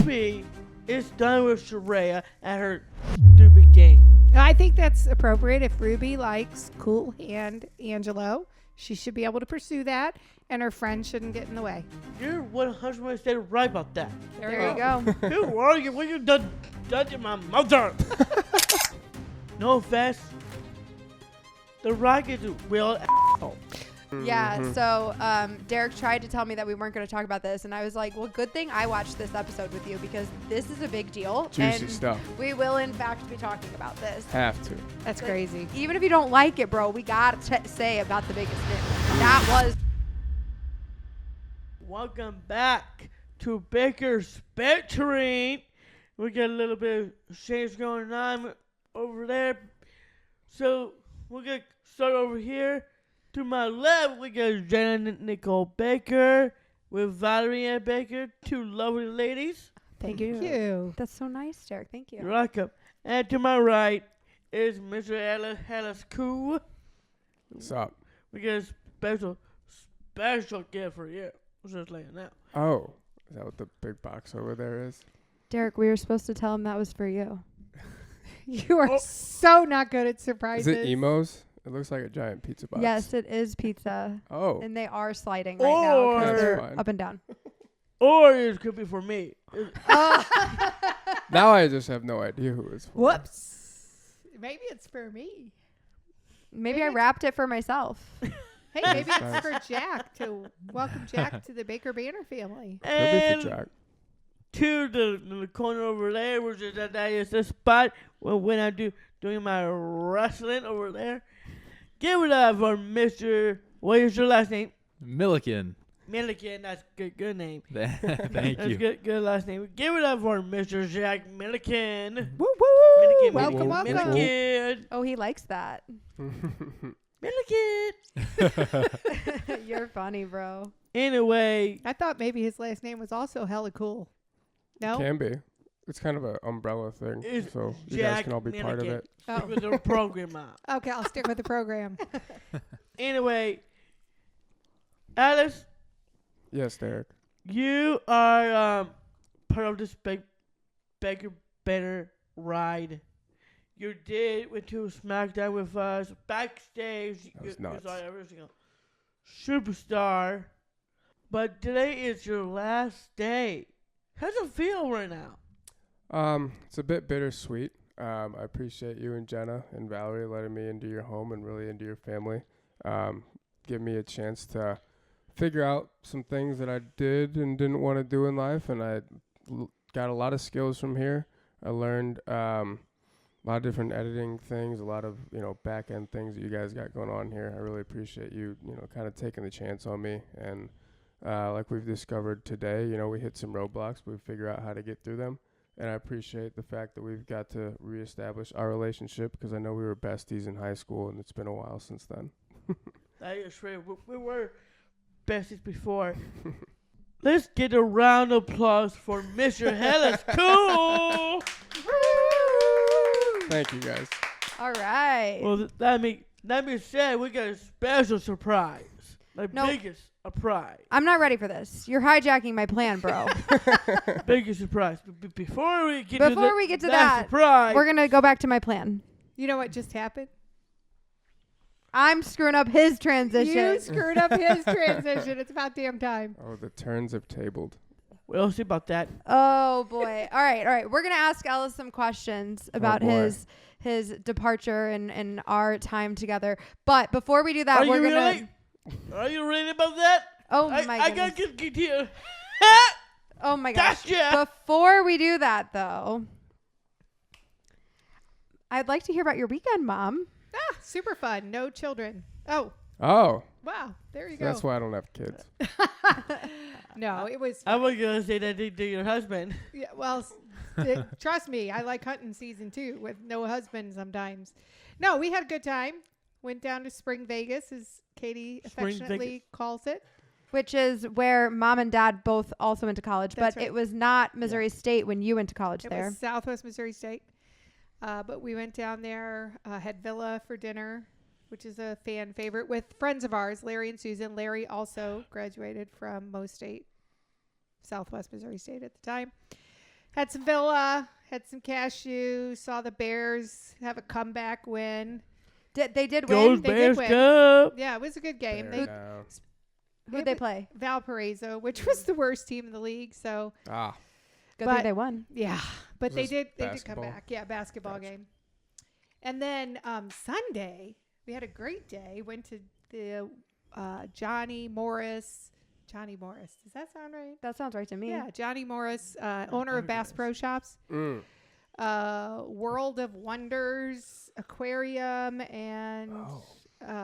Ruby is done with Sharia at her stupid game. I think that's appropriate. If Ruby likes Cool Hand Angelo, she should be able to pursue that, and her friend shouldn't get in the way. You're 100% right about that. There you go. Who are you? What you done judging my mother? No offense. The Rock is a real asshole. Yeah, so Derek tried to tell me that we weren't going to talk about this, and I was like, well, good thing I watched this episode with you because this is a big deal. Juicy and stuff. We will, in fact, be talking about this. Have to. That's crazy. Even if you don't like it, bro, we got to say about the biggest news. That was... Welcome back to Baker's Spectrum. We got a little bit of change going on over there. So we're going to start over here. To my left, we got Janet Nicole Baker with Valerie and Baker, two lovely ladies. Thank you. That's so nice, Derek. Thank you. You're welcome. And to my right is Mr. Ellis Cool. What's up? We got a special gift for you. Just laying out. Oh, is that what the big box over there is? Derek, we were supposed to tell him that was for you. You are so not good at surprises. Is it Emo's? It looks like a giant pizza box. Yes, it is pizza. Oh. And they are sliding right now because they're fine. up and down. Or it could be for me. Now I just have no idea who it's for. Whoops. Maybe it's for me. Maybe I wrapped it for myself. Hey, maybe it's for Jack to welcome Jack to the Baker Banner family. Could be And for Jack. to the corner over there, which is that is the spot when I doing my wrestling over there. Give it up for Mr. What is your last name? Milliken. Milliken. That's good name. Thank That's you. good last name. Give it up for Mr. Jack Milliken. Woo woo! Milliken, Welcome, Milliken, welcome. Milliken. Oh, he likes that. Milliken. You're funny, bro. Anyway, I thought maybe his last name was also hella cool. No? Can be. It's kind of an umbrella thing, It's so you Jack guys can all be part of Milliken. it. Oh. with the program out. Okay, I'll stick with the program. Anyway, Alice, Yes, Derek. you are part of this Baker Banner ride. You went to SmackDown with us backstage. That was You nuts. saw every single superstar. But today is your last day. How's it feel right now? It's a bit bittersweet. I appreciate you and Jenna and Valerie letting me into your home and really into your family. Give me a chance to figure out some things that I did and didn't want to do in life, and I got a lot of skills from here. I learned a lot of different editing things, a lot of back end things that you guys got going on here. I really appreciate you kind of taking the chance on me, and like we've discovered today, we hit some roadblocks, but we figure out how to get through them. And I appreciate the fact that we've got to reestablish our relationship, because I know we were besties in high school, and it's been a while since then. That is true. We were besties before. Let's get a round of applause for Mr. Ellis Cool. Thank you, guys. All right. Well, that being said, we got a special surprise. No. Biggest surprise. I'm not ready for this. You're hijacking my plan, bro. Biggest surprise. Before we get to that, surprise, we're going to go back to my plan. You know what just happened? I'm screwing up his transition. You screwed up his transition. It's about damn time. Oh, the turns have tabled. We'll see about that. Oh, boy. All right. We're going to ask Ellis some questions about his departure and our time together. But before we do that, we're going to... Are you ready about that? Oh, my I goodness. gotta get here. Oh, my gosh. Gotcha. Before we do that, though, I'd like to hear about your weekend, Mom. Ah, super fun. No children. Oh, Oh, wow. There you so go. that's why I don't have kids. No, it was... I was gonna say that to your husband. Yeah, well, trust me, I like hunting season 2 with no husband sometimes. No, we had a good time. Went down to Spring Vegas, as Katie affectionately calls it. Which is where Mom and Dad both also went to college. That's but right. it was not Missouri State when you went to college It there. was Southwest Missouri State. But we went down there, had Villa for dinner, which is a fan favorite, with friends of ours, Larry and Susan. Larry also graduated from Mo State, Southwest Missouri State at the time. Had some Villa, had some cashew, saw the Bears have a comeback win. They did Go win. They Bears, did win. go! Yeah, it was a good game. Bear They down. Who'd they play? Valparaiso, which was the worst team in the league. So Good But- thing they won. yeah, but Was they this did come basketball? back. Yeah, basketball Gotcha. game. And then Sunday we had a great day. Went to the Johnny Morris. Does that sound right? That sounds right to me. Yeah, Johnny Morris, owner of Bass Pro Shops. World of Wonders Aquarium and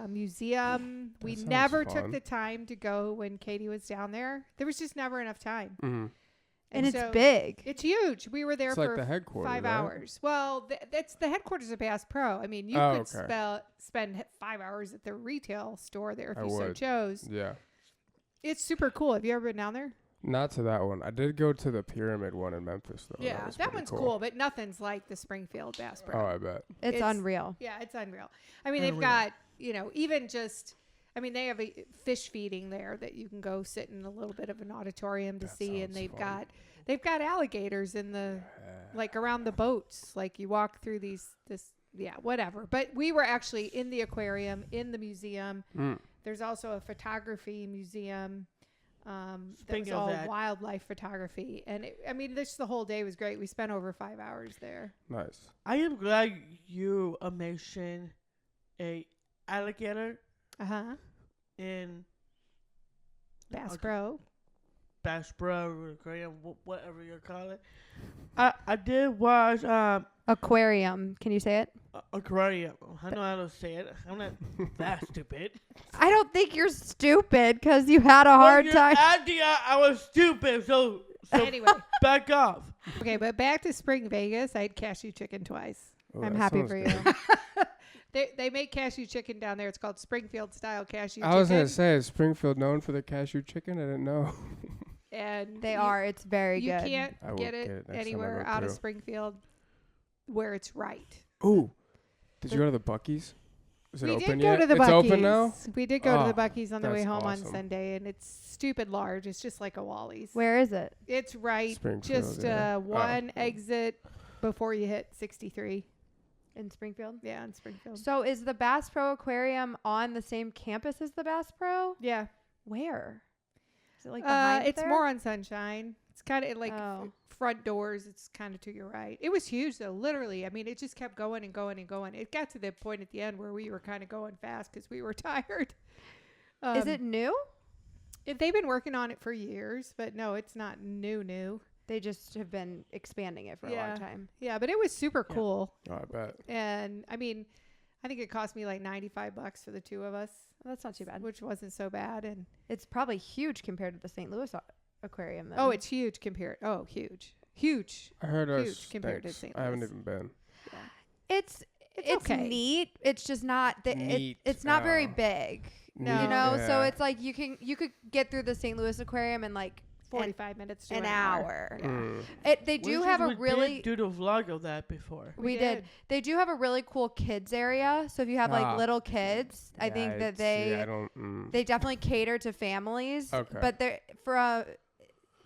museum. We sounds never fun. took the time to go when Katie was down there. There was just never enough time. Mm-hmm. And it's so big. It's huge. We were there It's for like the headquarters, 5 right? hours. Well, that's the headquarters of Bass Pro. I mean, you Oh, could okay. spend 5 hours at the retail store there if I you so would. chose. Yeah. It's super cool. Have you ever been down there? Not to that one. I did go to the Pyramid one in Memphis, though. Yeah, was that pretty one's cool, but nothing's like the Springfield Bass Pro. Oh, I bet. It's It's- unreal. Yeah, it's unreal. I mean, they've Unreal. got, even just, they have a fish feeding there that you can go sit in a little bit of an auditorium to That see. And sounds fun. they've got alligators in the, like around the boats. Like you walk through whatever. But we were actually in the aquarium, in the museum. There's also a photography museum. That was Speaking of all that- wildlife photography. And the whole day was great. We spent over 5 hours there. Nice. I am glad you mentioned a alligator Uh-huh. in Bass Okay. Pro. Bass Pro, Aquarium, whatever you call it. I did watch Aquarium. Can you say it? Aquarium. I know how to say it. I'm not that stupid. I don't think you're stupid because you had a hard time. I was stupid, so Anyway. back off. Okay, but back to Spring Vegas. I had cashew chicken twice. Oh, I'm that happy sounds for good. you. They make cashew chicken down there. It's called Springfield style cashew I was chicken. going to say, is Springfield known for the cashew chicken? I didn't know. And They you- are. It's very You good. can't I will get get it it next time I anywhere go out of through. Springfield where it's right. Ooh. Did you go to the Buc-ee's? Is it We open did go yet? to the it's Buc-ee's. open now? We did go to the Oh, Buc-ee's on the way that's home on awesome. Sunday, and it's stupid large. It's just like a Wally's. Where is it? It's right Springfield, just yeah. one Oh. exit before you hit 63. In Springfield? Yeah, in Springfield. So is the Bass Pro Aquarium on the same campus as the Bass Pro? Yeah. Where? Is it like behind It's there? more on Sunshine. It's kind of like Oh. front doors. It's kind of to your right. It was huge though. Literally, it just kept going and going and going. It got to the point at the end where we were kind of going fast because we were tired. Is it new? They've been working on it for years, but no, it's not new. They just have been expanding it for a Yeah. long time. Yeah, but it was super Yeah. cool. Oh, I bet. And I think it cost me like $95 for the two of us, Well, that's not too bad. which wasn't so bad. And It's probably huge compared to the St. Louis Aquarium. Then. oh, it's huge compared. Oh, huge. I heard Huge us. compared to St. I haven't Louis. even been. It's okay. neat. It's just not. Neat. It's not very Oh. big. No. You know, so Yeah. it's like you could get through the St. Louis Aquarium in like 45 minutes to an hour. Yeah. Mm. They do have a really. did do the vlog of that before. We did. They do have a really cool kids area. So if you have like Ah. little kids, I think Yeah, that see, I they don't. they definitely cater to families. Okay. But they're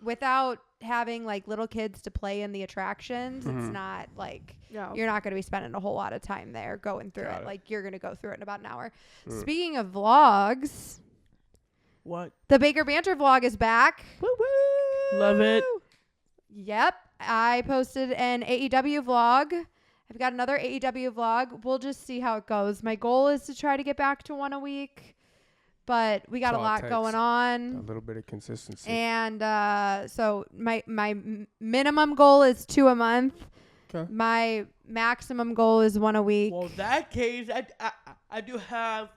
without having like little kids to play in the attractions, it's Mhm. not like No. you're not going to be spending a whole lot of time there going through Got it. it. Like you're going to go through it in about an hour. Mm. Speaking of vlogs, What? the Baker Banter vlog is back. Woo woo! Love it. Yep. I posted an AEW vlog. I've got another AEW vlog. We'll just see how it goes. My goal is to try to get back to one a week, but we got That's a all it lot takes. going A on. little bit of consistency. And so my minimum goal is 2 a month. 'Kay. My maximum goal is 1 a week. Well, in that case, I do have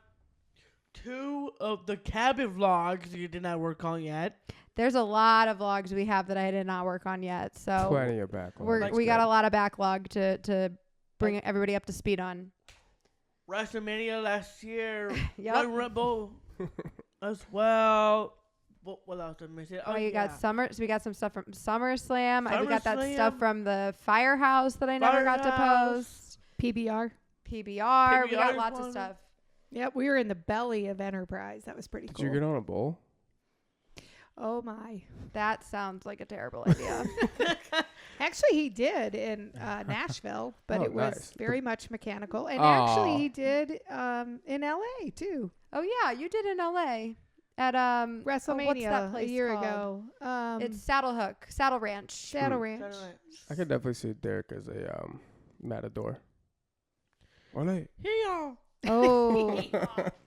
2 of the cabin vlogs you did not work on yet. There's a lot of vlogs we have that I did not work on yet. So Plenty of backlog. we got a lot of backlog to bring everybody up to speed on. WrestleMania last year. Yep. Royal Rumble as well. What else did I miss? Oh, you got summer. So we got some stuff from SummerSlam. We got that stuff SummerSlam. from the Firehouse that I never got to Firehouse. post. PBR. PBR. We got PBR 's lots of one. stuff. Yep, we were in the belly of Enterprise. That was pretty Did cool. you get on a bowl? Oh my. That sounds like a terrible idea. Actually, Actually, he did in Nashville, but Oh, it was nice. very much mechanical. And Aw. actually, he did in L.A. too. Oh yeah, you did in LA at WrestleMania what's that place a year called? ago. It's Saddle Ranch. Saddle Ranch. I could definitely see Derek as a matador. Ole. Here. Oh,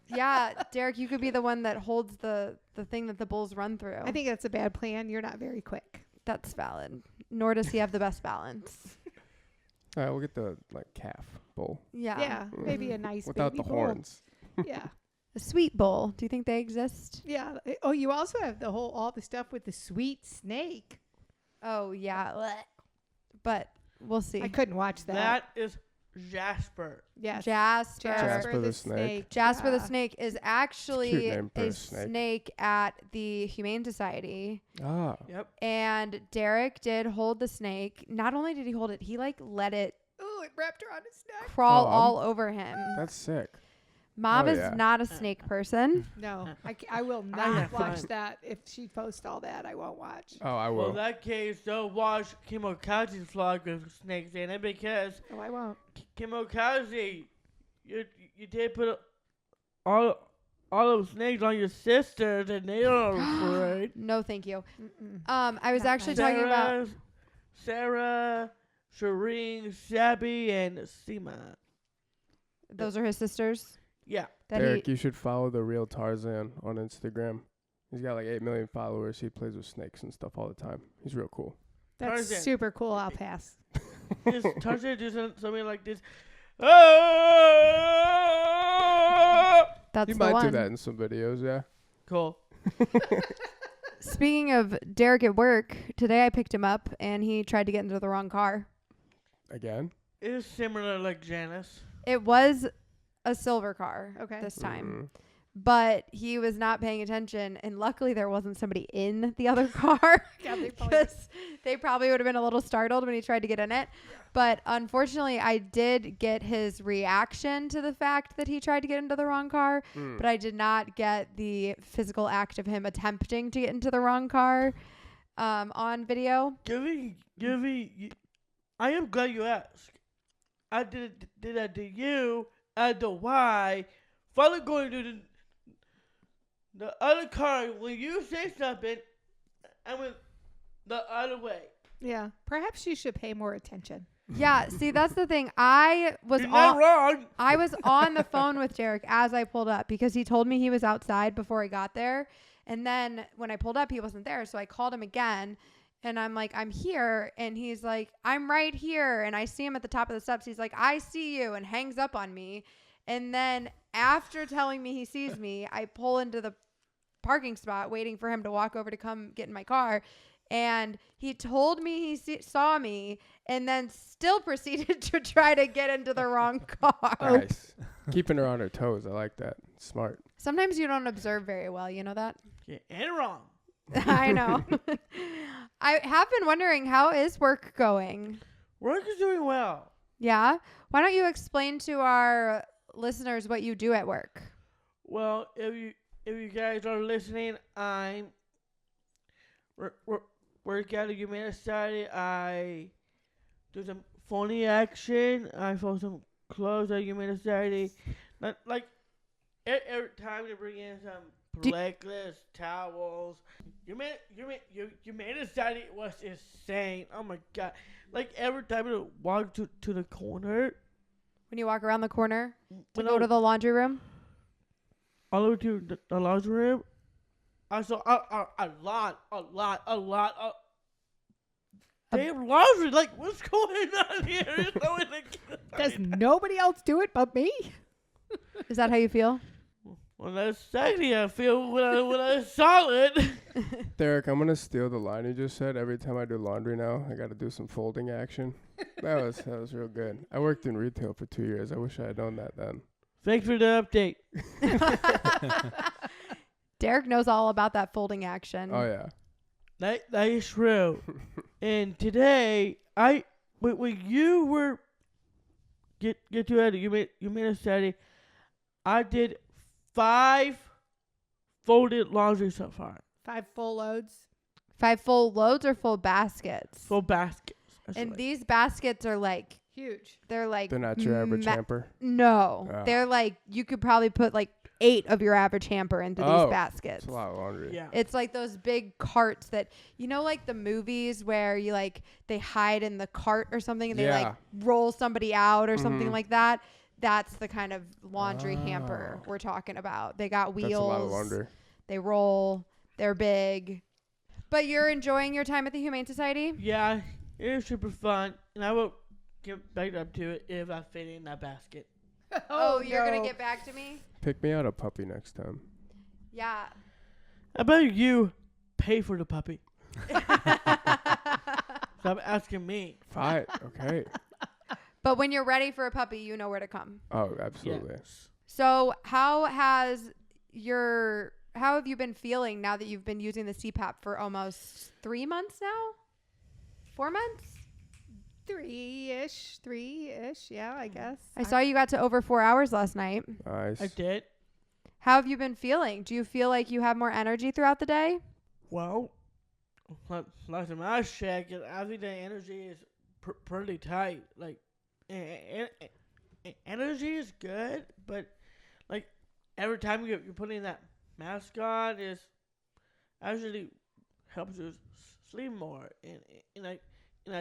yeah, Derek, you could be the one that holds the thing that the bulls run through. I think that's a bad plan. You're not very quick. that's valid. Nor does he have the best balance. All right, we'll get the calf bowl Yeah. Yeah, maybe a nice without baby the bull. horns. Yeah. A sweet bowl. Do you think they exist? Yeah. Oh, you also have all the stuff with the sweet snake. Oh yeah. Blech. But we'll see. I couldn't watch that. That is Jasper. Yes. Jasper. Jasper the snake. Jasper the Yeah. snake is Cute actually name for a a snake. snake at the Humane Society. Ah. Yep. And Derek did hold the snake. Not only did he hold it, he let it Oh, it wrapped around his neck. crawl Oh, all over him. That's sick. Mom Oh, is yeah. not a snake person. No, I will I not have watch fun. that. If she posts all that, I won't watch. Oh, I Well, will. in that case, don't watch Kimokazi's vlog with snakes in it because Oh, I won't. Kimokazi, you did put all those snakes on your sisters and they are afraid. No, thank you. Mm-mm. I was Not actually nice. talking about. Sarah, Shireen, Shabby, and Seema. Those are his sisters. Yeah. That Derek, you should follow the real Tarzan on Instagram. He's got like 8 million followers. He plays with snakes and stuff all the time. He's real cool. That's Tarzan. super cool. I'll pass. Just Tarzan do something like this. Oh! That's He the might one. do that in some videos, yeah. Cool. Speaking of Derek at work, today I picked him up and he tried to get into the wrong car. Again? It is similar like Janice. It was a silver car Okay. this time, Mhm. but he was not paying attention. And luckily, there wasn't somebody in the other car God, they probably- because they probably would have been a little startled when he tried to get in it. But unfortunately, I did get his reaction to the fact that he tried to get into the wrong car, Mm. but I did not get the physical act of him attempting to get into the wrong car on video. Giving, I am glad you asked. I did that to you at the Y. Finally going to the other car when you say something, I went the other way. Yeah. Perhaps you should pay more attention. Yeah, see, that's the thing. I was You're not wrong. I was on the phone with Derek as I pulled up because he told me he was outside before I got there. And then when I pulled up, he wasn't there. So I called him again and I'm like, I'm here. And he's like, I'm right here. And I see him at the top of the steps. He's like, I see you, and hangs up on me. And then after telling me he sees me, I pull into the parking spot waiting for him to walk over to come get in my car. And he told me he saw me and then still proceeded to try to get into the wrong car. Nice. Keeping her on her toes. I like that. Smart. Sometimes you don't observe very well. You know that? Yeah, and wrong. I know. I have been wondering, how is work going? Work is doing well. Yeah? Why don't you explain to our listeners what you do at work? Well, if you guys are listening, I'm work at a Humane Society. I do some funny action. I fold some clothes at Humane Society. Like every time they bring in some necklace, towels. Humane Society was insane. Oh my god! Like every time I walk to the corner, When you walk around the corner to when go to the laundry room? all the way to the laundry room, I saw a lot. They have laundry. Like, what's going on here? There's no way to- Does nobody else do it but me? Is that how you feel? Well, that's sexy. I feel when I saw it. Derek, I'm going to steal the line you just said. Every time I do laundry now, I got to do some folding action. That was real good. I worked in retail for 2 years. I wish I had known that then. Thanks for the update. Derek knows all about that folding action. Oh, yeah. That is true. And today, when you were get to it, you made a study. I did 5 folded laundry so far. 5 full loads. 5 full loads or full baskets? Full baskets. And these baskets are like huge. they're like They're not your average hamper. No, Oh. they're like you could probably put like 8 of your average hamper into these baskets. It's a lot of laundry. Yeah. It's like those big carts that like the movies where you like they hide in the cart or something and they like roll somebody out or something like that. That's the kind of laundry hamper we're talking about. They got wheels. That's a lot of laundry. They roll. They're big. But you're enjoying your time at the Humane Society? Yeah, it was super fun, and I will get back up to it if I fit in that basket. Oh, you're going to get back to me? Pick me out a puppy next time. Yeah. I bet you pay for the puppy. Stop asking me. Fine. Okay. But when you're ready for a puppy, you know where to come. Oh, absolutely. Yes. So how have you been feeling now that you've been using the CPAP for almost 3 months now? 4 months? 3-ish, yeah, I guess. I saw you got to over 4 hours last night. Nice. I did. How have you been feeling? Do you feel like you have more energy throughout the day? Well, last time I checked, I think the energy is pretty tight. Like, energy is good, but like every time you're putting that mask on, is actually helps you sleep more. And I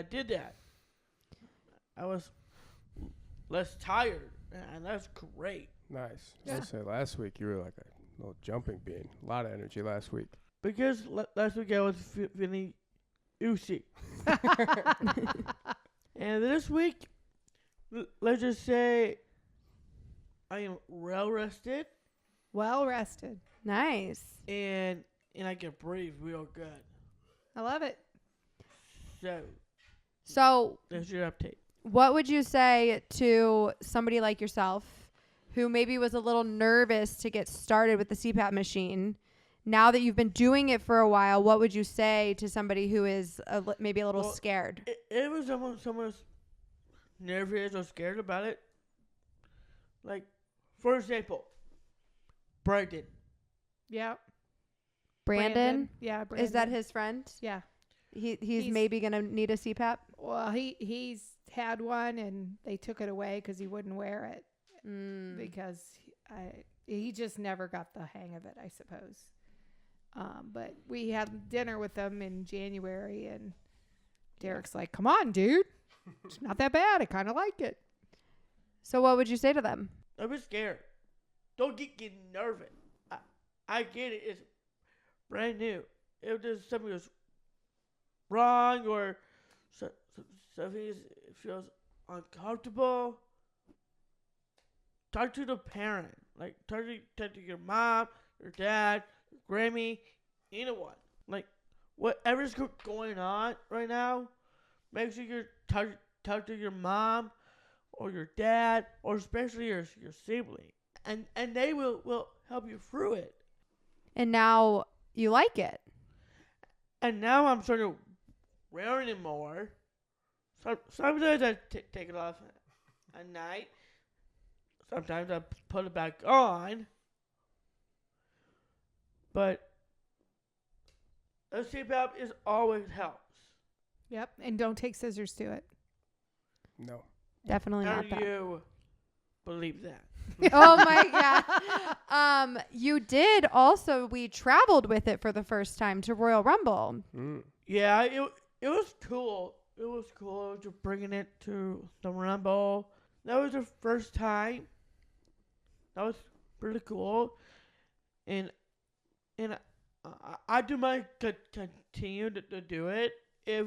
did that. I was less tired, and that's great. Nice. Yeah. I would say last week you were like a little jumping bean. A lot of energy last week. Because last week I was feeling oozy. And this week, let's just say I am well rested. Well rested. Nice. And I can breathe real good. I love it. So That's your update. what would you say to somebody like yourself who maybe was a little nervous to get started with the CPAP machine? Now that you've been doing it for a while, what would you say to somebody who is maybe a little scared? It was someone's nervous or scared about it. Like, for example, Brandon. Yeah. Brandon? Yeah, Brandon. Is that his friend? Yeah. He's maybe going to need a CPAP? Well, he's had one and they took it away because he wouldn't wear it because he just never got the hang of it, I suppose. But we had dinner with them in January and Derek's like, come on, dude. It's not that bad. I kind of like it. So what would you say to them? I was scared. Don't get nervous. I get it. It's brand new. If there's something that's wrong or something feels uncomfortable, talk to the parent. Like, talk to your mom, your dad, your Grammy, anyone. Like, whatever's going on right now, make sure you talk to your mom or your dad or especially your sibling. And they will help you through it. And now you like it. And now I'm starting wearing it more. Sometimes I take it off at night. Sometimes I put it back on. But a CPAP is always helps. Yep. And don't take scissors to it. No. Definitely How not do that. you believe that? Oh my God. You did also, we traveled with it for the first time to Royal Rumble. Yeah, it was cool. It was cool to bringing it to the Rumble. That was the first time. That was pretty cool. And I do might continue to do it. If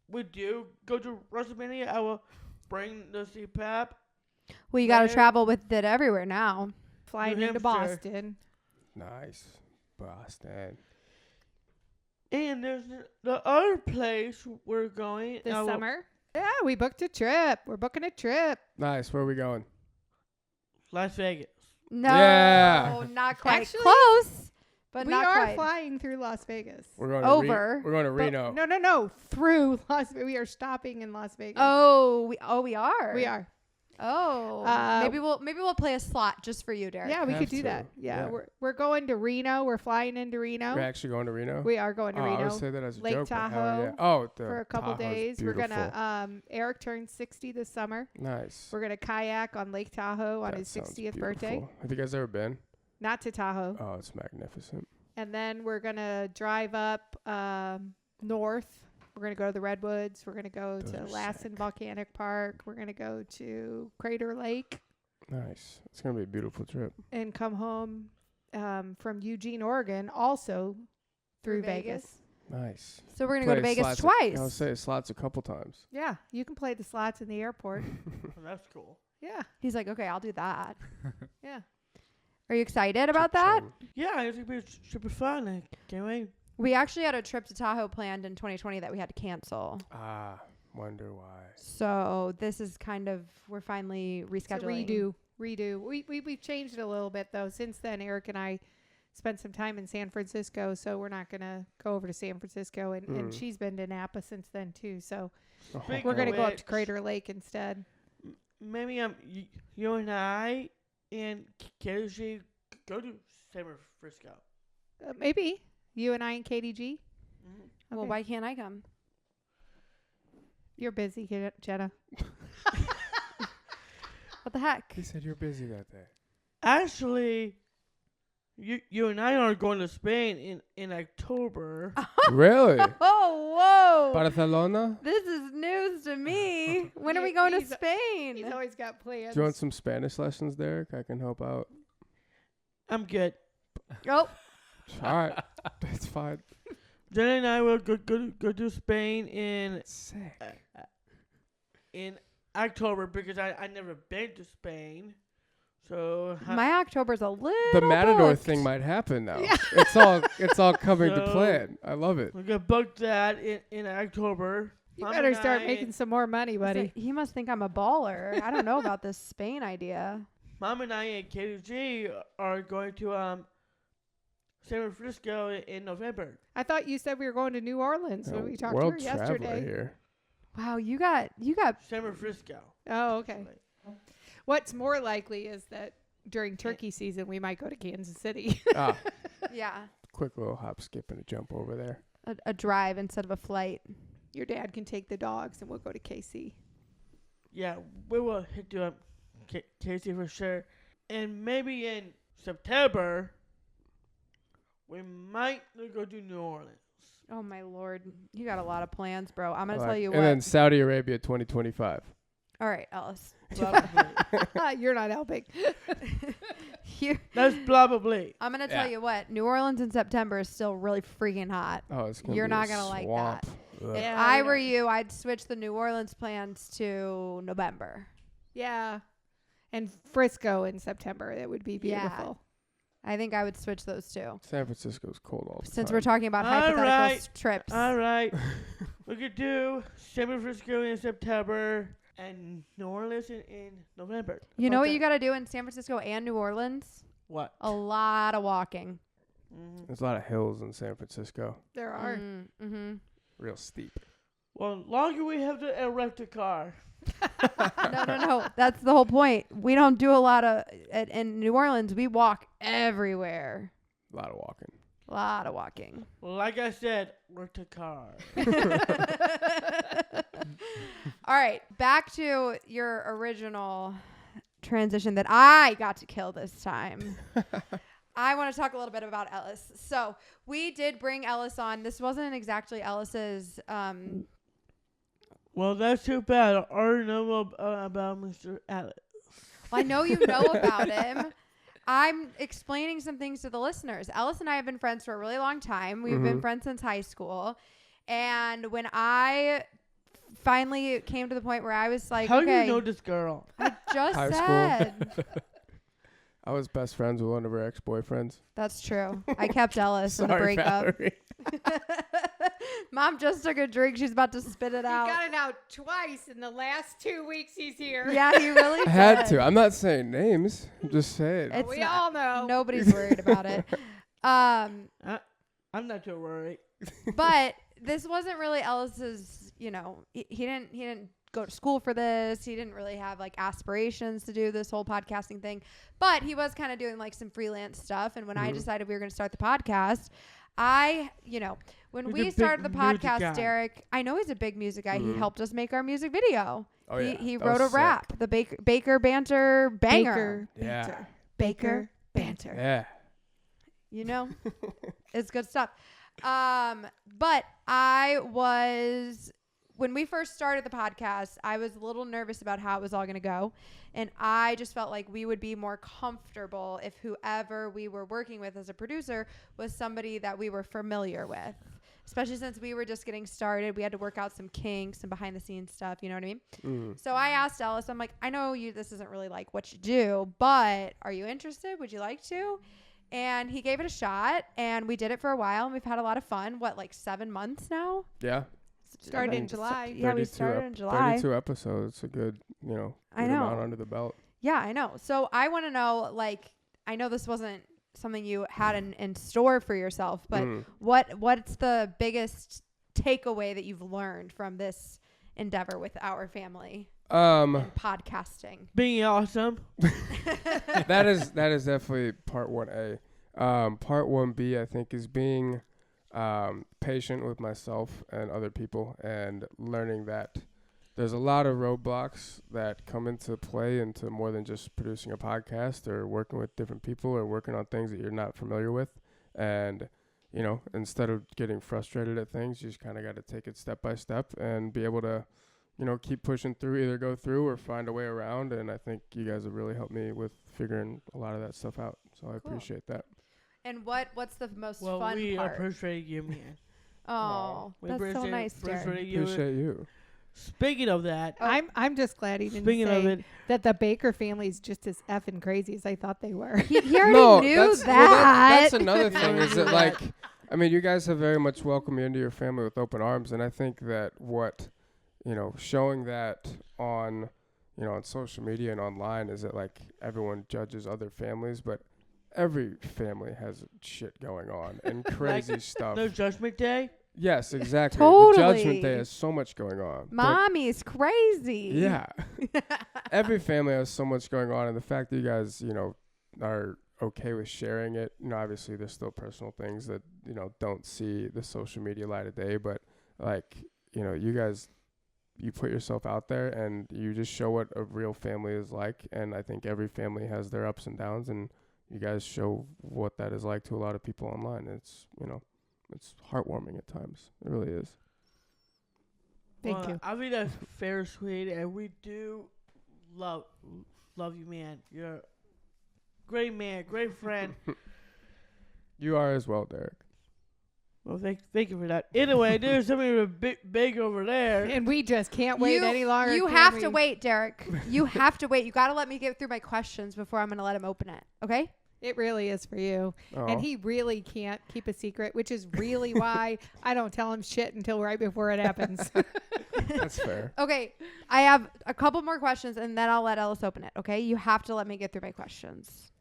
we do go to WrestleMania, I will bring the CPAP. Well, you got to travel with it everywhere now. Flying New into Hampshire. Boston. Nice. Boston. And there's the other place we're going. This I will- summer. Yeah, we booked a trip. We're booking a trip. Nice. Where are we going? Las Vegas. No, Yeah. not quite. Actually, Close, but we not are quite. flying through Las Vegas. We're going Over. we're going to But Reno. No. Through Las Vegas. We are stopping in Las Vegas. Oh, we are. We are. Oh, maybe we'll play a slot just for you, Derek. Yeah, we Have could do to. that. Yeah, Yeah. we're going to Reno. We're flying into Reno. We're actually going to Reno. We are going to I Reno always say that as a Lake joke. but hell Tahoe yeah. Oh, for a couple Tahoe's days. Beautiful. We're gonna Eric turns 60 this summer. Nice. We're gonna kayak on Lake Tahoe on That his sounds 60th birthday. beautiful. Have you guys ever been? Not to Tahoe. Oh, it's magnificent. And then we're gonna drive up north. We're gonna go to the Redwoods. We're gonna go Those to are Lassen sick. Volcanic Park. We're gonna go to Crater Lake Nice. It's gonna be a beautiful trip. and come home from Eugene, Oregon, also through Through Vegas. Nice. So we're gonna go to Play Vegas slots twice. I'll say slots a couple times. Yeah, you can play the slots in the airport. Oh, that's cool. Yeah, He's like, okay, I'll do that. yeah. Are you excited about that? Cha-ching. Yeah, it's gonna be super fun. I can't wait. We actually had a trip to Tahoe planned in 2020 that we had to cancel. Ah, wonder why. So this is kind of, we're finally It's a rescheduling. redo. We've changed it a little bit though. Since then, Eric and I spent some time in San Francisco, so we're not gonna go over to San Francisco. And she's been to Napa since then too. So Oh, Big we're gonna go up to Which- Crater Lake instead. Maybe you and I and KG go to San Francisco. Maybe you and I and KDG. Mhm. Well, Okay. why can't I come? You're busy, Jenna. What the heck? He said you're busy that day. Actually, you and I are going to Spain in October. Really? Oh, whoa. Barcelona? This is news to me. When are we He- going to he's- Spain? He's always got plans. Do you want some Spanish lessons, Derek? I can help out. I'm good. Oh, All right. That's fine. Jen and I will go to Spain Sick. in October because I never been to Spain. So my October's a little The Matador booked. thing might happen now. Yeah. It's all coming to So- plan. I love it. we're gonna book that in October. You Mom better and start I- making some more money, He's buddy. like, he must think I'm a baller. I don't know about this Spain idea. Mom and I and KG are going to San Francisco in November. I thought you said we were going to New Orleans when we talked to her World traveler yesterday. here. Wow, you got San Francisco. Oh, okay. What's more likely is that during turkey season we might go to Kansas City. Ah, yeah, quick little hop, skip, and a jump over there. a drive instead of a flight. Your dad can take the dogs and we'll go to KC. Yeah, we will hit to Casey for sure. And maybe in September, we might go to New Orleans. Oh my lord, you got a lot of plans, bro. I'm gonna I tell like- you And then what. Saudi Arabia 2025. All right, Ellis. Probably. You're not helping. That's probably. I'm gonna tell Yeah. you what. New Orleans in September is still really freaking hot. Oh, it's gonna You're be not a gonna like swamp. that. Ugh. If Yeah, I we were don't- you, I'd switch the New Orleans plans to November. Yeah. And Frisco in September. It would be Yeah. beautiful. I think I would switch those two. San Francisco's cold all the Since time. we're talking about All hypothetical right. trips. All right. We could do San Francisco in September and New Orleans in November. You know About what you that? got to do in San Francisco and New Orleans? What? A lot of walking. There's a lot of hills in San Francisco. There are. Mm-hmm. Real steep. Well, longer we have to erect a car. No. That's the whole point. We don't do a lot of in New Orleans. We walk everywhere. A lot of walking. A lot of walking. Like I said, erect a car. All right, back to your original transition that I got to kill this time. I want to talk a little bit about Ellis. So we did bring Ellis on. This wasn't exactly Ellis's. Well, that's too bad. I already know about Mr. Ellis. I know you know about him. I'm explaining some things to the listeners. Ellis and I have been friends for a really long time. We've been friends since high school. And when I finally came to the point where I was like, How do okay, you know this girl? I just High school. said. I was best friends with one of her ex-boyfriends. That's true. I kept Ellis in the Sorry, breakup. Valerie. Mom just took a drink. She's about to spit it He out. got it out twice in the last 2 weeks he's here. Yeah, he really I had did. to. I'm not saying names. I'm just saying. It's We not- all know. Nobody's worried about it. I'm not too worried. But this wasn't really Ellis's, he didn't go to school for this. He didn't really have like aspirations to do this whole podcasting thing, but he was kind of doing like some freelance stuff. And when I decided we were going to start the podcast, when we started the podcast, Derek, I know he's a big music guy. He helped us make our music video. Oh, He wrote a rap, the Baker Banter Banger. Baker Banter. Yeah. You know, it's good stuff. But when we first started the podcast, I was a little nervous about how it was all going to go. And I just felt like we would be more comfortable if whoever we were working with as a producer was somebody that we were familiar with, especially since we were just getting started. We had to work out some kinks and behind the scenes stuff. You know what I mean? So I asked Ellis, I'm like, I know this isn't really like what you do, but are you interested? Would you like to? And he gave it a shot, and we did it for a while, and we've had a lot of fun. What, like 7 months now? Yeah. Started in July. Yeah, we started in July. 32 episodes. A good, good amount under the belt. Yeah, I know. So I want to know, like, I know this wasn't something you had in store for yourself, but what's the biggest takeaway that you've learned from this endeavor with our family? And podcasting. Being awesome. That is definitely part 1A. Part 1B, I think, is being patient with myself and other people and learning that there's a lot of roadblocks that come into play into more than just producing a podcast or working with different people or working on things that you're not familiar with. And, instead of getting frustrated at things, you just kind of got to take it step by step and be able to keep pushing through, either go through or find a way around. And I think you guys have really helped me with figuring a lot of that stuff out. So I appreciate that. And what's the most fun Well, we part? appreciate you, man. Oh, that's so nice, Derek. Appreciate you. Speaking of that, I'm just glad he didn't say that the Baker family is just as effing crazy as I thought they were. He already knew that. That's another thing. Is that like, I mean, you guys have very much welcomed me into your family with open arms, and I think that showing that on, on social media and online is that like everyone judges other families, but every family has shit going on and crazy stuff. No Judgment Day? Yes, exactly. Totally. The Judgment Day has so much going on. Mommy's crazy. Yeah. Every family has so much going on, and the fact that you guys, are okay with sharing it, obviously there's still personal things that, don't see the social media light of day, but like, you guys, you put yourself out there and you just show what a real family is like. And I think every family has their ups and downs, and you guys show what that is like to a lot of people online. It's, it's heartwarming at times. It really is. Thank you. I mean, that's fair, sweet, and we do love you, man. You're a great man, great friend. You are as well, Derek. Well, thank you for that. Anyway, there's something big over there. And we just can't wait any longer. You have to wait, Derek. You have to wait. You got to let me get through my questions before I'm going to let him open it. Okay? It really is for you. Aww. And he really can't keep a secret, which is really why I don't tell him shit until right before it happens. That's fair. Okay. I have a couple more questions, and then I'll let Ellis open it. Okay? You have to let me get through my questions.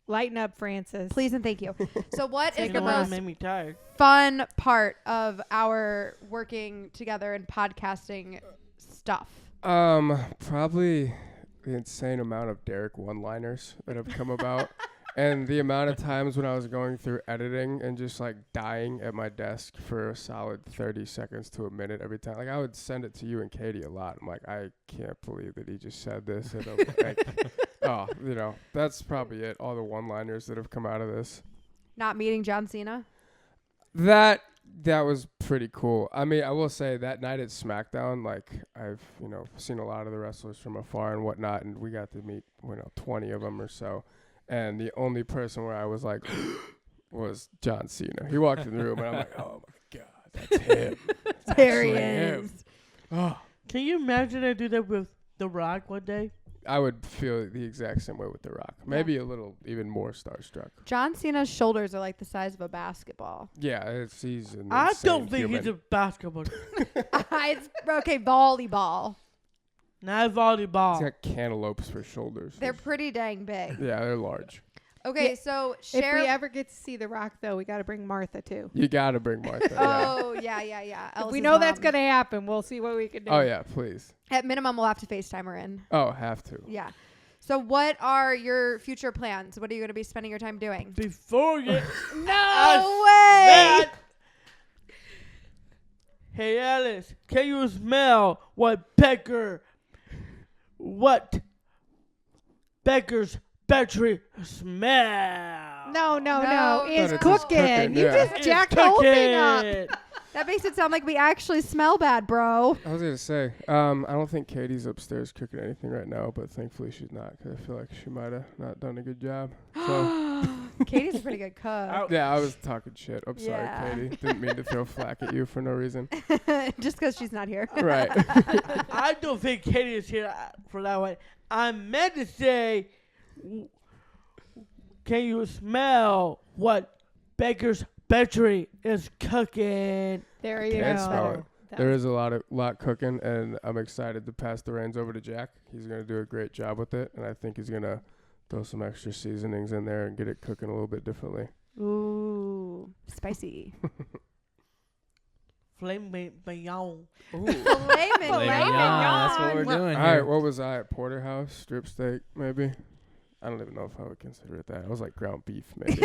Lighten up, Francis. Please and thank you. So what is the Made most me tired. fun part of our working together and podcasting stuff? Probably the insane amount of Derek one-liners that have come about. And the amount of times when I was going through editing and just like dying at my desk for a solid 30 seconds to a minute every time. Like I would send it to you and Katie a lot. I'm like, I can't believe that he just said this. And that's probably it. All the one-liners that have come out of this. Not meeting John Cena? That was pretty cool. I mean, I will say that night at SmackDown, like I've, seen a lot of the wrestlers from afar and whatnot, and we got to meet, 20 of them or so. And the only person where I was like, was John Cena. He walked in the room, and I'm like, oh, my God, that's him. That's There he him. is. Oh. Can you imagine I do that with The Rock one day? I would feel the exact same way with The Rock. Maybe a little even more starstruck. John Cena's shoulders are like the size of a basketball. Yeah, he's an I insane don't think human. he's a basketball. Okay, volleyball. Not volleyball. He's got cantaloupes for shoulders. They're pretty dang big. Yeah, they're large. Okay, Yeah, so If share. we ever get to see The Rock, though, we got to bring Martha too. You gotta bring Martha. yeah. Oh, yeah. If we Ellis's know that's mom. gonna happen, we'll see what we can do. Oh yeah, please. At minimum, we'll have to FaceTime her in. Oh, have to. Yeah. So what are your future plans? What are you going to be spending your time doing? Before you. No way! Hey, Alice, can you smell what Becker's battery smell? No, No, it's it's cooking. cooking, You yeah. just jacked the whole thing up. That makes it sound like we actually smell bad, bro. I was gonna say, I don't think Katie's upstairs cooking anything right now, but thankfully she's not, because I feel like she might have not done a good job. So Katie's a pretty good cook. yeah, I was talking shit. I'm sorry, Yeah. Katie. Didn't mean to throw flack at you for no reason. Just because she's not here. Right. I don't think Katie is here for that one. I meant to say, can you smell what Becker's battery is cooking? There you Can't go. smell it. There is a lot cooking, and I'm excited to pass the reins over to Jack. He's gonna do a great job with it, and I think he's gonna throw some extra seasonings in there and get it cooking a little bit differently. Ooh, spicy. Flame mignon. Filet Filet mignon. mignon. That's what we're doing All right, here. what was I at? Porterhouse strip steak, maybe. I don't even know if I would consider it that. I was like ground beef, maybe.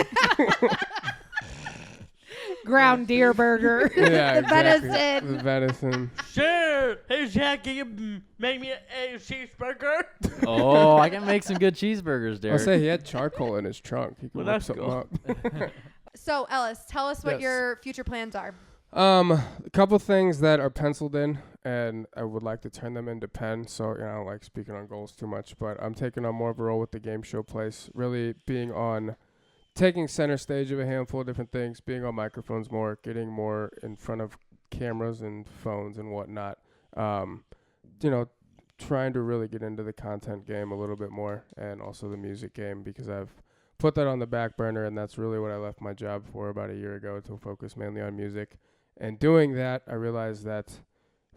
Ground deer burger. Yeah, exactly. venison. The venison. Sure. Hey, Jack, can you make me a cheeseburger? Oh, I can make some good cheeseburgers, I'll Derek. say he had charcoal in his trunk. He can Well, whip that's something cool. up. So, Ellis, tell us what Yes. your future plans are. A couple things that are penciled in, and I would like to turn them into pen. So, I don't like speaking on goals too much, but I'm taking on more of a role with the game show place, really being on, taking center stage of a handful of different things, being on microphones more, getting more in front of cameras and phones and whatnot. Trying to really get into the content game a little bit more, and also the music game, because I've put that on the back burner, and that's really what I left my job for about a year ago, to focus mainly on music. And doing that, I realized that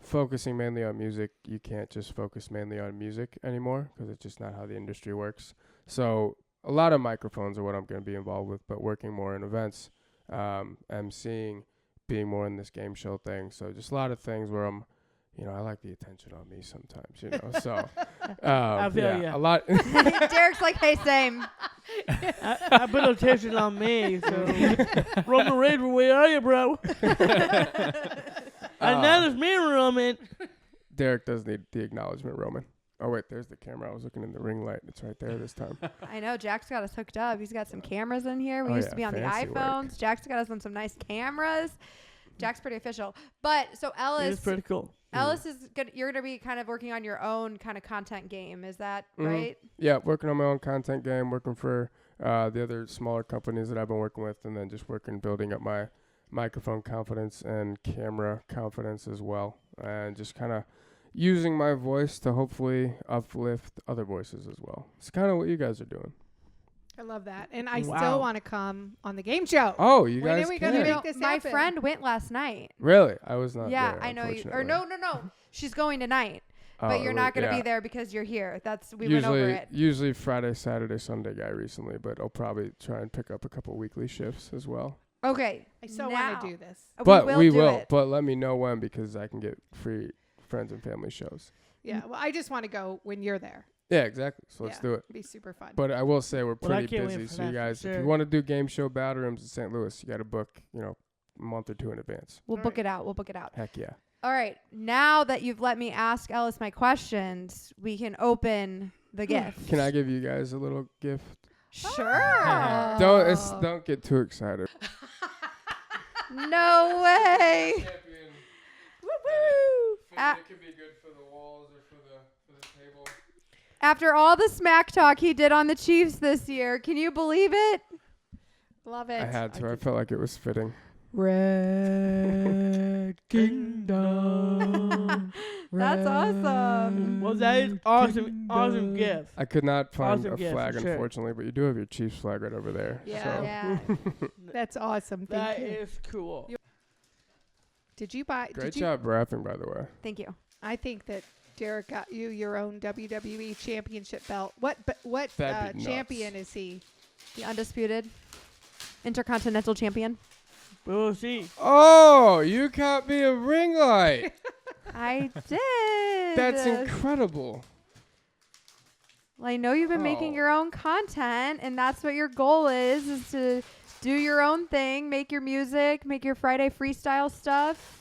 focusing mainly on music, you can't just focus mainly on music anymore, because it's just not how the industry works. So a lot of microphones are what I'm going to be involved with, but working more in events, emceeing, being more in this game show thing. So just a lot of things where I'm, I like the attention on me sometimes, so I feel ya. a lot. Derek's like, hey, same. I put attention on me, so Roman Reigns, where are you, bro? And that is me, Roman. Derek does need the acknowledgement, Roman. Oh, wait, there's the camera. I was looking in the ring light. It's right there this time. I know. Jack's got us hooked up. He's got some cameras in here. We Oh, used yeah, to be on the fancy work. iPhones. Jack's got us on some nice cameras. Jack's pretty official. But so Ellis, It's pretty cool. Ellis is good. You're gonna be kind of working on your own kind of content game. Is that Mhm. right? Yeah, working on my own content game, working for the other smaller companies that I've been working with, and then just building up my microphone confidence and camera confidence as well, and just kind of using my voice to hopefully uplift other voices as well. It's kind of what you guys are doing. I love that. And I Wow. still want to come on the game show. Oh, you When guys are we can. gonna You make know, this my happen? friend went last night. Really? I was not Yeah, there, I know you. Or unfortunately. no. She's going tonight, but Oh, you're not gonna yeah. be there because you're here. We went over it. Usually Friday, Saturday, Sunday guy recently, but I'll probably try and pick up a couple weekly shifts as well. Okay. I so now- want to do this. But we will. will. It. But let me know when, because I can get free friends and family shows. Yeah. Well, I just want to go when you're there. Yeah, exactly. So let's Yeah. do it. It'd be super fun. But I will say we're Well, I pretty can't wait busy. for So that you for guys, if sure. you want to do game show battle rooms in St. Louis, you got to book, a month or two in advance. We'll All book right. it out. We'll book it out. Heck yeah. All right. Now that you've let me ask Ellis my questions, we can open the gift. Can I give you guys a little gift? Sure. Don't get too excited. No way. Woo-woo. It could be good for the walls or for the table. After all the smack talk he did on the Chiefs this year, can you believe it? Love it. I had to. I felt like it was fitting. Red Kingdom. That's awesome. Well, that is awesome gift. I could not find Awesome a gift, flag, for sure. unfortunately, but you do have your Chiefs flag right over there. Yeah. So. Yeah. That's awesome. That Thank you. is cool. Did you buy? Great did you, job rapping, by the way. Thank you. I think that Derek got you your own WWE Championship belt. What That'd be nuts. champion is he? The undisputed intercontinental champion. We'll see. Oh, you got me a ring light. I did. That's incredible. Well, I know you've been making your own content, and that's what your goal is to do your own thing, make your music, make your Friday freestyle stuff.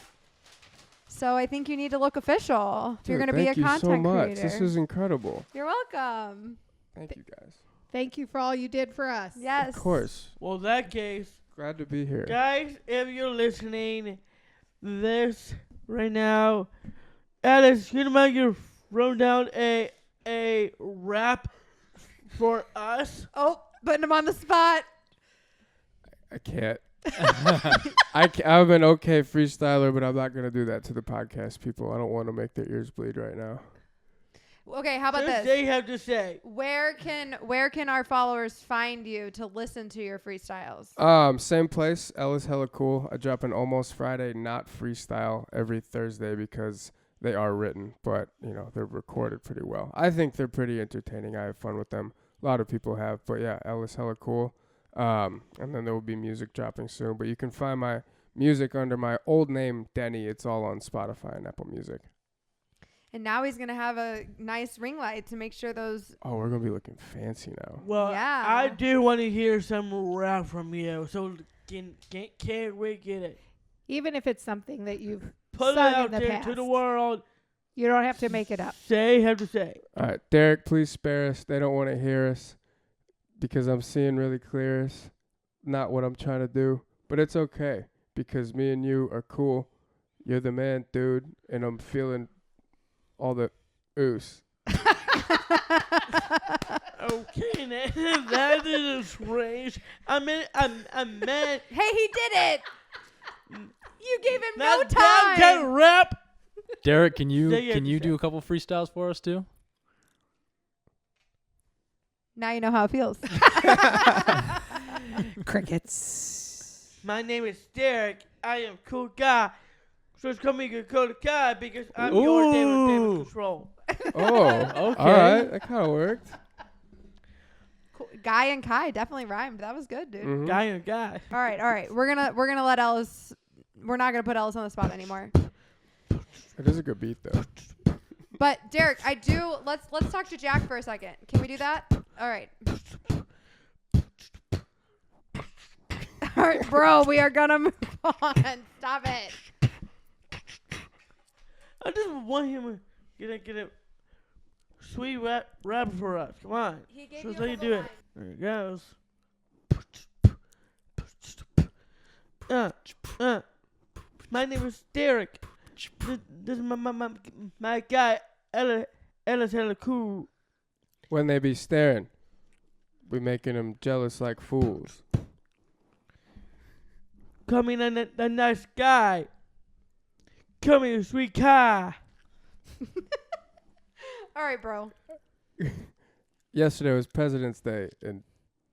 So I think you need to look official if you're going to be a content thank you so much. creator. This is incredible. You're welcome. Thank you, guys. Thank you for all you did for us. Yes. Of course. Well, in that case, Glad to be here. guys, if you're listening this right now, Ellis, you mind you run down a rap for us? Oh, putting him on the spot. I can't. I'm an okay freestyler, but I'm not going to do that to the podcast people. I don't want to make their ears bleed right now. Okay, how about Just this? they have to say. Where can our followers find you to listen to your freestyles? Same place, Ellis Hella Cool. I drop an Almost Friday, not freestyle, every Thursday because they are written, but, you know, they're recorded pretty well. I think they're pretty entertaining. I have fun with them. A lot of people have, but yeah, Ellis Hella Cool. And then there will be music dropping soon, but you can find my music under my old name, Denny. It's all on Spotify and Apple Music. And now he's going to have a nice ring light to make sure those... Oh, we're going to be looking fancy now. Well, Yeah. I do want to hear some rap from you, so can't wait to get it. Even if it's something that you've Put it sung out in the there past. to the world. You don't have to make it up. Have to say. All right, Derek, please spare us. They don't want to hear us because I'm seeing really clear. It's not what I'm trying to do, but it's okay because me and you are cool. You're the man, dude, and I'm feeling all the oos. Okay, man. That is strange. I meant. Hey, he did it! You gave him no That damn kind time! of rap. Derek, can you Say it. do a couple freestyles for us too? Now you know how it feels. Crickets. My name is Derek. I am a cool guy. So it's call me Dakota Kai because I'm your David Control. Oh, Okay. All right, that kind of worked. Cool. Guy and Kai definitely rhymed. That was good, dude. Mhm. Guy and guy. All right. We're gonna let Ellis. We're not gonna put Ellis on the spot anymore. It is a good beat, though. But Derek, I do. Let's talk to Jack for a second. Can we do that? All right. All right, bro. We are gonna move on. Stop it. I just want him to get a sweet rap for us. Come on. He gave So you that's how a you couple do it. lines. There it goes. My name is Derek. This is my guy, Ellis hella cool. When they be staring, we making them jealous like fools. Coming in a nice guy. Coming a sweet Kai. All right, bro. Yesterday was President's Day, and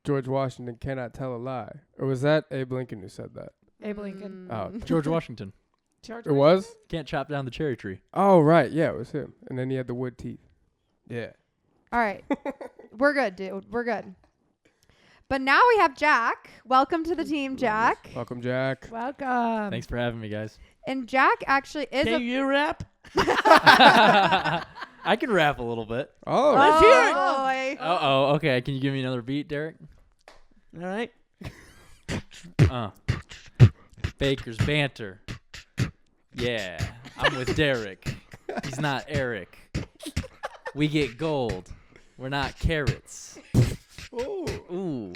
George Washington cannot tell a lie. Or was that Abe Lincoln who said that? Abe Lincoln. Oh, George Washington. George it was? Can't chop down the cherry tree. Oh, right. Yeah, it was him. And then he had the wood teeth. Yeah. All right. We're good, dude. We're good. But now we have Jack. Welcome to the team, Jack. Welcome, Jack. Welcome. Thanks for having me, guys. And Jack actually is Can you rap? I can rap a little bit. Oh, Let's hear it. boy. Oh, okay. Can you give me another beat, Derek? All right. Baker's banter. Yeah, I'm with Derek. He's not Eric. We get gold. We're not carrots. Ooh.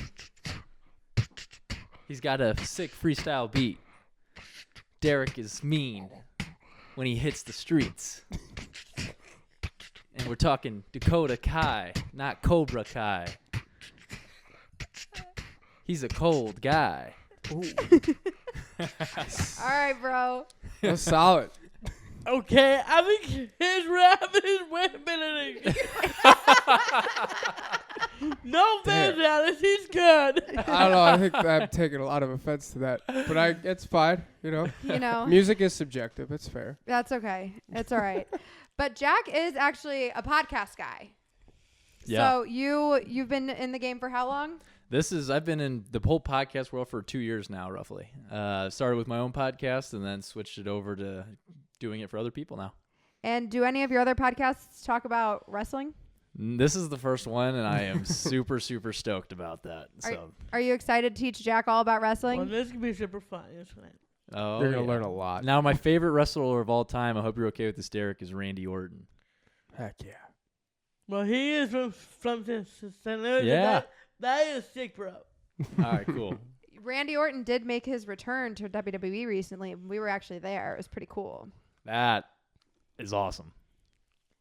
He's got a sick freestyle beat. Derek is mean when he hits the streets. And we're talking Dakota Kai, not Cobra Kai. He's a cold guy. All right, bro. that's solid. Okay, I think his rap is way better than No offense, Alice, he's good. I don't know. I think I'm taking a lot of offense to that. But it's fine, you know. You know, Music is subjective. It's fair. that's okay. It's all right. But Jack is actually a podcast guy. Yeah. So you've been in the game for how long? I've been in the whole podcast world for 2 years now, roughly. Started with my own podcast and then switched it over to doing it for other people now. And do any of your other podcasts talk about wrestling? This is the first one, and I am super, super stoked about that. Are you excited to teach Jack all about wrestling? Well, this could be super fun. It's fun. Oh, You're going to learn a lot. Now, my favorite wrestler of all time, I hope you're okay with this, Derek, is Randy Orton. Heck yeah. Well, he is from Cincinnati. Yeah. That is sick, bro. All right, cool. Randy Orton did make his return to WWE recently. We were actually there. It was pretty cool. That is awesome.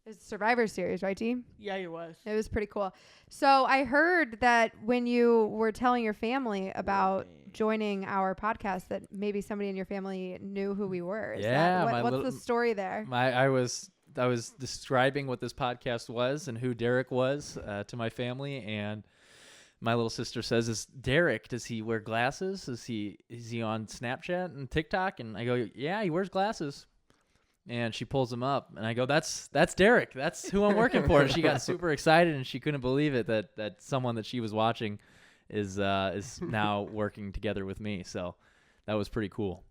It's Survivor Series, right, team? Yeah, he was. It was pretty cool. So I heard that when you were telling your family about joining our podcast, that maybe somebody in your family knew who we were. What's the story there? I was describing what this podcast was and who Derek was to my family, and my little sister says, "Is Derek? Does he wear glasses? Is he on Snapchat and TikTok?" And I go, "Yeah, he wears glasses." And she pulls him up, and I go, "That's Derek. That's who I'm working for." And she got super excited, and she couldn't believe it that someone that she was watching is now working together with me. So that was pretty cool.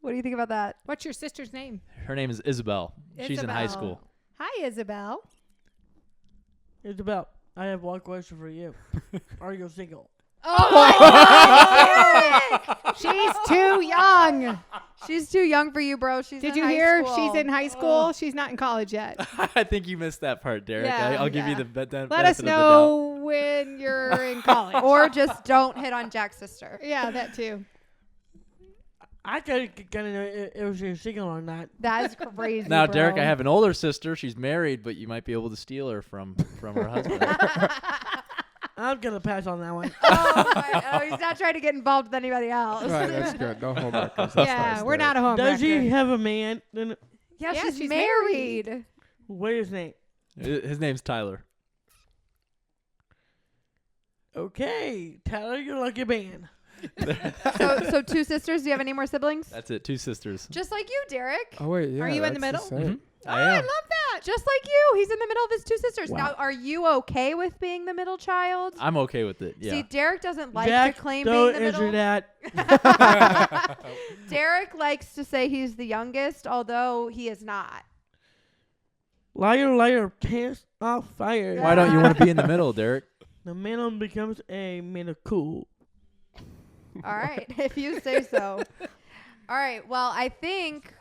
What do you think about that? What's your sister's name? Her name is Isabel. She's in high Isabel. school. Hi, Isabel. Isabel, I have one question for you. Are you single? Oh, she's too young. She's too young for you, bro. She's Did in you high hear? school. She's in high school. She's not in college yet. I think you missed that part, Derek. Yeah, I'll give you yeah. the benefit Let us of the know when you're in college. Or just don't hit on Jack's sister. Yeah, that too. I kind of know if you're single or not. That is crazy. Now, bro. Derek, I have an older sister. She's married, but you might be able to steal her from her husband. I'm going to pass on that one. He's not trying to get involved with anybody else. Right, that's good. No homework. Yeah, we're not a home Does he wrecker. have a man? Then Yeah, Yeah, she's she's married. what is his name? His name's Tyler. Okay, Tyler, you're lucky man. So two sisters. Do you have any more siblings? That's it. 2 sisters. Just like you, Derek. Oh, wait, yeah. Are you in the that's middle? same. I I am. love that. Just like you. He's in the middle of his two sisters. Wow. Now, are you okay with being the middle child? I'm okay with it. Yeah. See, Derek doesn't like Jack, to claim don't being the answer middle. that. Derek likes to say he's the youngest, although he is not. Liar, liar, pants off fire. Why don't you want to be in the middle, Derek? The middle becomes a middle cool. All right, if you say so. All right, well, I think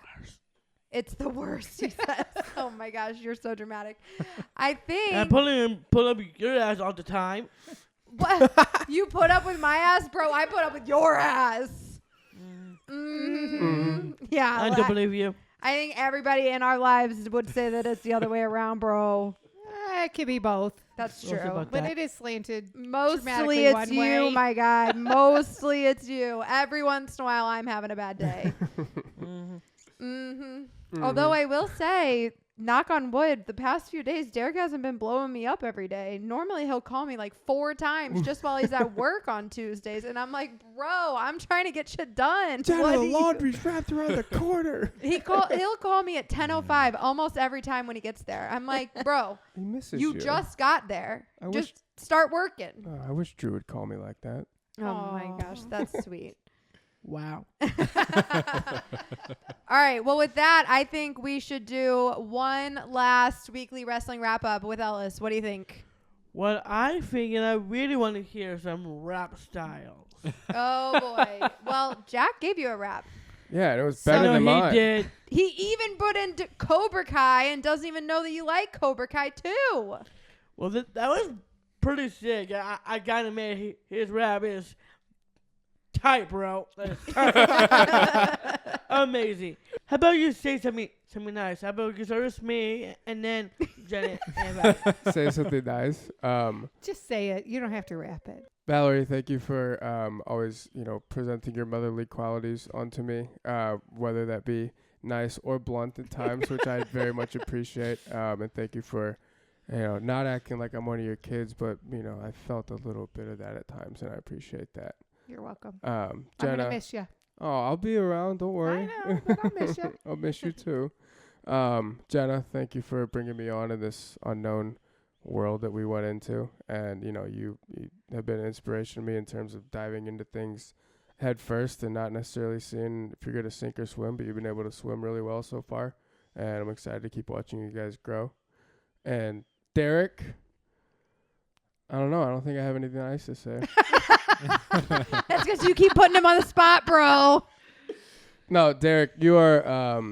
it's the worst, he says. Oh, my gosh, you're so dramatic. I think... I pull up your ass all the time. What? You put up with my ass? Bro, I put up with your ass. Mm-hmm. Yeah. I don't believe you. I think everybody in our lives would say that it's the other way around, bro. It could be both, That's We'll see true. about but that. it is slanted. Mostly dramatically it's one you, way. my guy. Mostly it's you. Every once in a while, I'm having a bad day. Although I will say, knock on wood, the past few days, Derek hasn't been blowing me up every day. Normally, he'll call me like 4 times just while he's at work on Tuesdays. And I'm like, bro, I'm trying to get shit done. Jenna, What the do you- laundry's wrapped around the corner. He'll call me at 10:05 almost every time when he gets there. I'm like, bro, He misses you just got there. I Just start working. Oh, I wish Drew would call me like that. Oh my gosh, that's sweet. Wow. All right. Well, with that, I think we should do one last weekly wrestling wrap up with Ellis. What do you think? What I think, and I really want to hear some rap styles. Oh boy. Well, Jack gave you a rap. Yeah, and it was So- better No, than he mine. did. He even put in Cobra Kai and doesn't even know that you like Cobra Kai too. Well, that was pretty sick. I gotta admit, his rap is tight, bro. That is tight. Amazing. How about you say something nice? How about you start with me and then Janet and Valerie? Say something nice. Just say it. You don't have to rap it. Valerie, thank you for always, presenting your motherly qualities onto me, whether that be nice or blunt at times, which I very much appreciate. And thank you for, not acting like I'm one of your kids, but, I felt a little bit of that at times, and I appreciate that. You're welcome. Jenna, I'm gonna miss you. oh, I'll be around. Don't worry. I know, but I'll miss you. I'll miss you too. Jenna, thank you for bringing me on in this unknown world that we went into. And, you know, you have been an inspiration to me in terms of diving into things head first and not necessarily seeing if you're going to sink or swim, but you've been able to swim really well so far. And I'm excited to keep watching you guys grow. And Derek, I don't know. I don't think I have anything nice to say. That's because you keep putting him on the spot, bro. No, Derek, you are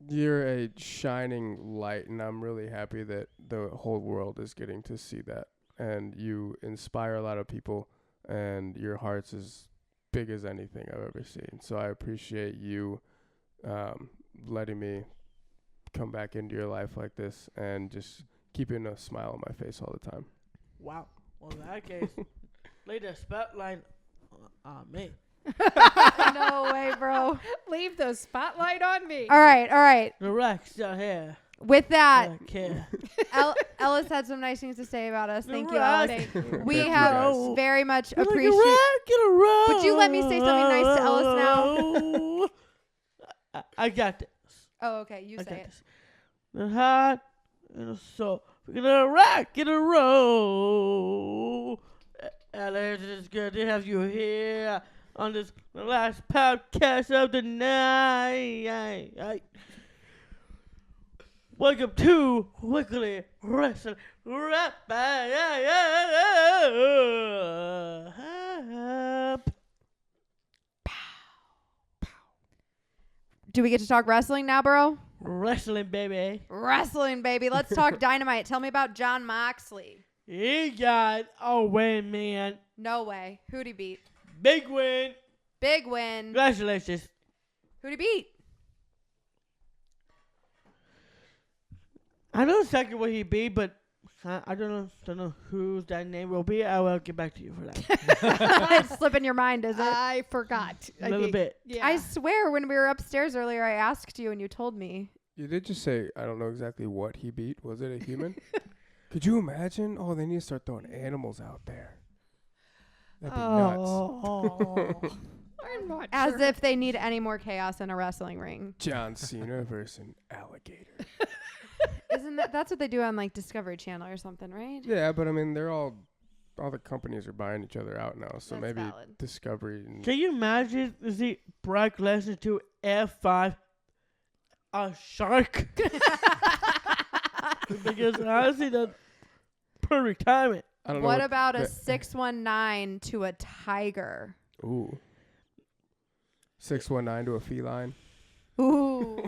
you're a shining light, and I'm really happy that the whole world is getting to see that. And you inspire a lot of people, and your heart's as big as anything I've ever seen. So I appreciate you letting me come back into your life like this and just keeping a smile on my face all the time. Wow. Well, in that case, lay the spotlight on me. No way, bro. Leave the spotlight on me. All right. The Rex down here. With that, Here. Ellis had some nice things to say about us. The Thank you, Rex. Ellis. Thank you. We Thank you, have guys. very much You're like a appreciate. rock in a row. Would you let me say something nice to Ellis now? I got this. Oh, okay. You I say got it. this. The heart and the soul. We're gonna rock in a row. Ellis, it's good to have you here on this last podcast of the night. Welcome to Weekly Wrestling Wrap. Do we get to talk wrestling now, bro? Wrestling, baby. Wrestling, baby. Let's talk Dynamite. Tell me about Jon Moxley. He got a win, man. No way. Who'd he beat? Big win. Big win. Congratulations. Who'd he beat? I know exactly what he beat, but I don't know who that name will be. I will get back to you for that. It's slipping your mind, is it? I forgot. A little bit. Yeah. I swear when we were upstairs earlier, I asked you and you told me. You did just say, I don't know exactly what he beat. Was it a human? Could you imagine? Oh, they need to start throwing animals out there. That'd be nuts. I'm not As sure. if they need any more chaos in a wrestling ring. John Cena versus an alligator. Isn't that's what they do on like Discovery Channel or something, right? Yeah, but I mean, they're all the companies are buying each other out now. So That's maybe valid. Discovery. And Can you imagine the Brock Lesnar to F5 a shark? Because honestly, that's perfect timing. I don't know. What about a the- 619 to a tiger? Ooh. 619 to a feline. Ooh.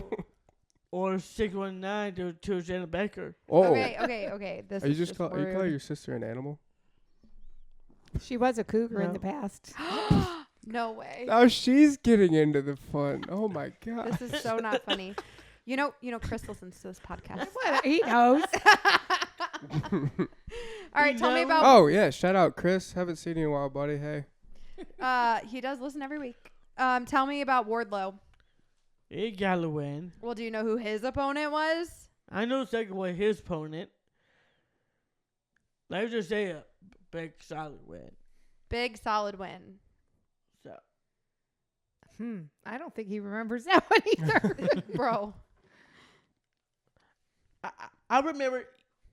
Or 619 to Jenna Baker. Oh. Okay. This Are you is just are you rude. calling your sister an animal? She was a cougar in No. the past. No way. Now she's getting into the fun. Oh my god. This is so not funny. You know, Chris listens to this podcast. What? He knows. All right, tell me No. about. Oh yeah, shout out Chris. Haven't seen you in a while, buddy. Hey. He does listen every week. Tell me about Wardloow. He got to win. Well, do you know who his opponent was? I know exactly what his opponent. Let's just say a big solid win. Big solid win. So I don't think he remembers that one either. Bro. I remember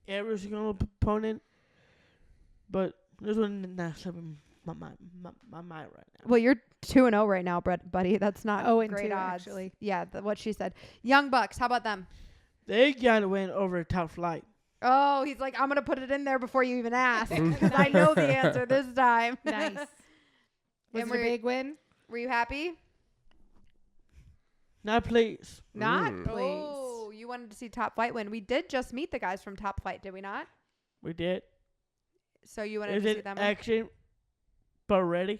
every single opponent, but this one not slipping my mind right now. Well, you're 2-0 right now, buddy. That's not 0-2 great odds. actually. Yeah, what she said. Young Bucks, how about them? They got to win over Top Flight. Oh, he's like, I'm going to put it in there before you even ask because I know the answer this time. Nice. Was And it a big win? Were you happy? Not please. Not Mm. pleased. Oh, you wanted to see Top Flight win. We did just meet the guys from Top Flight, did we not? We did. So you wanted Is to see it them win? action but ready?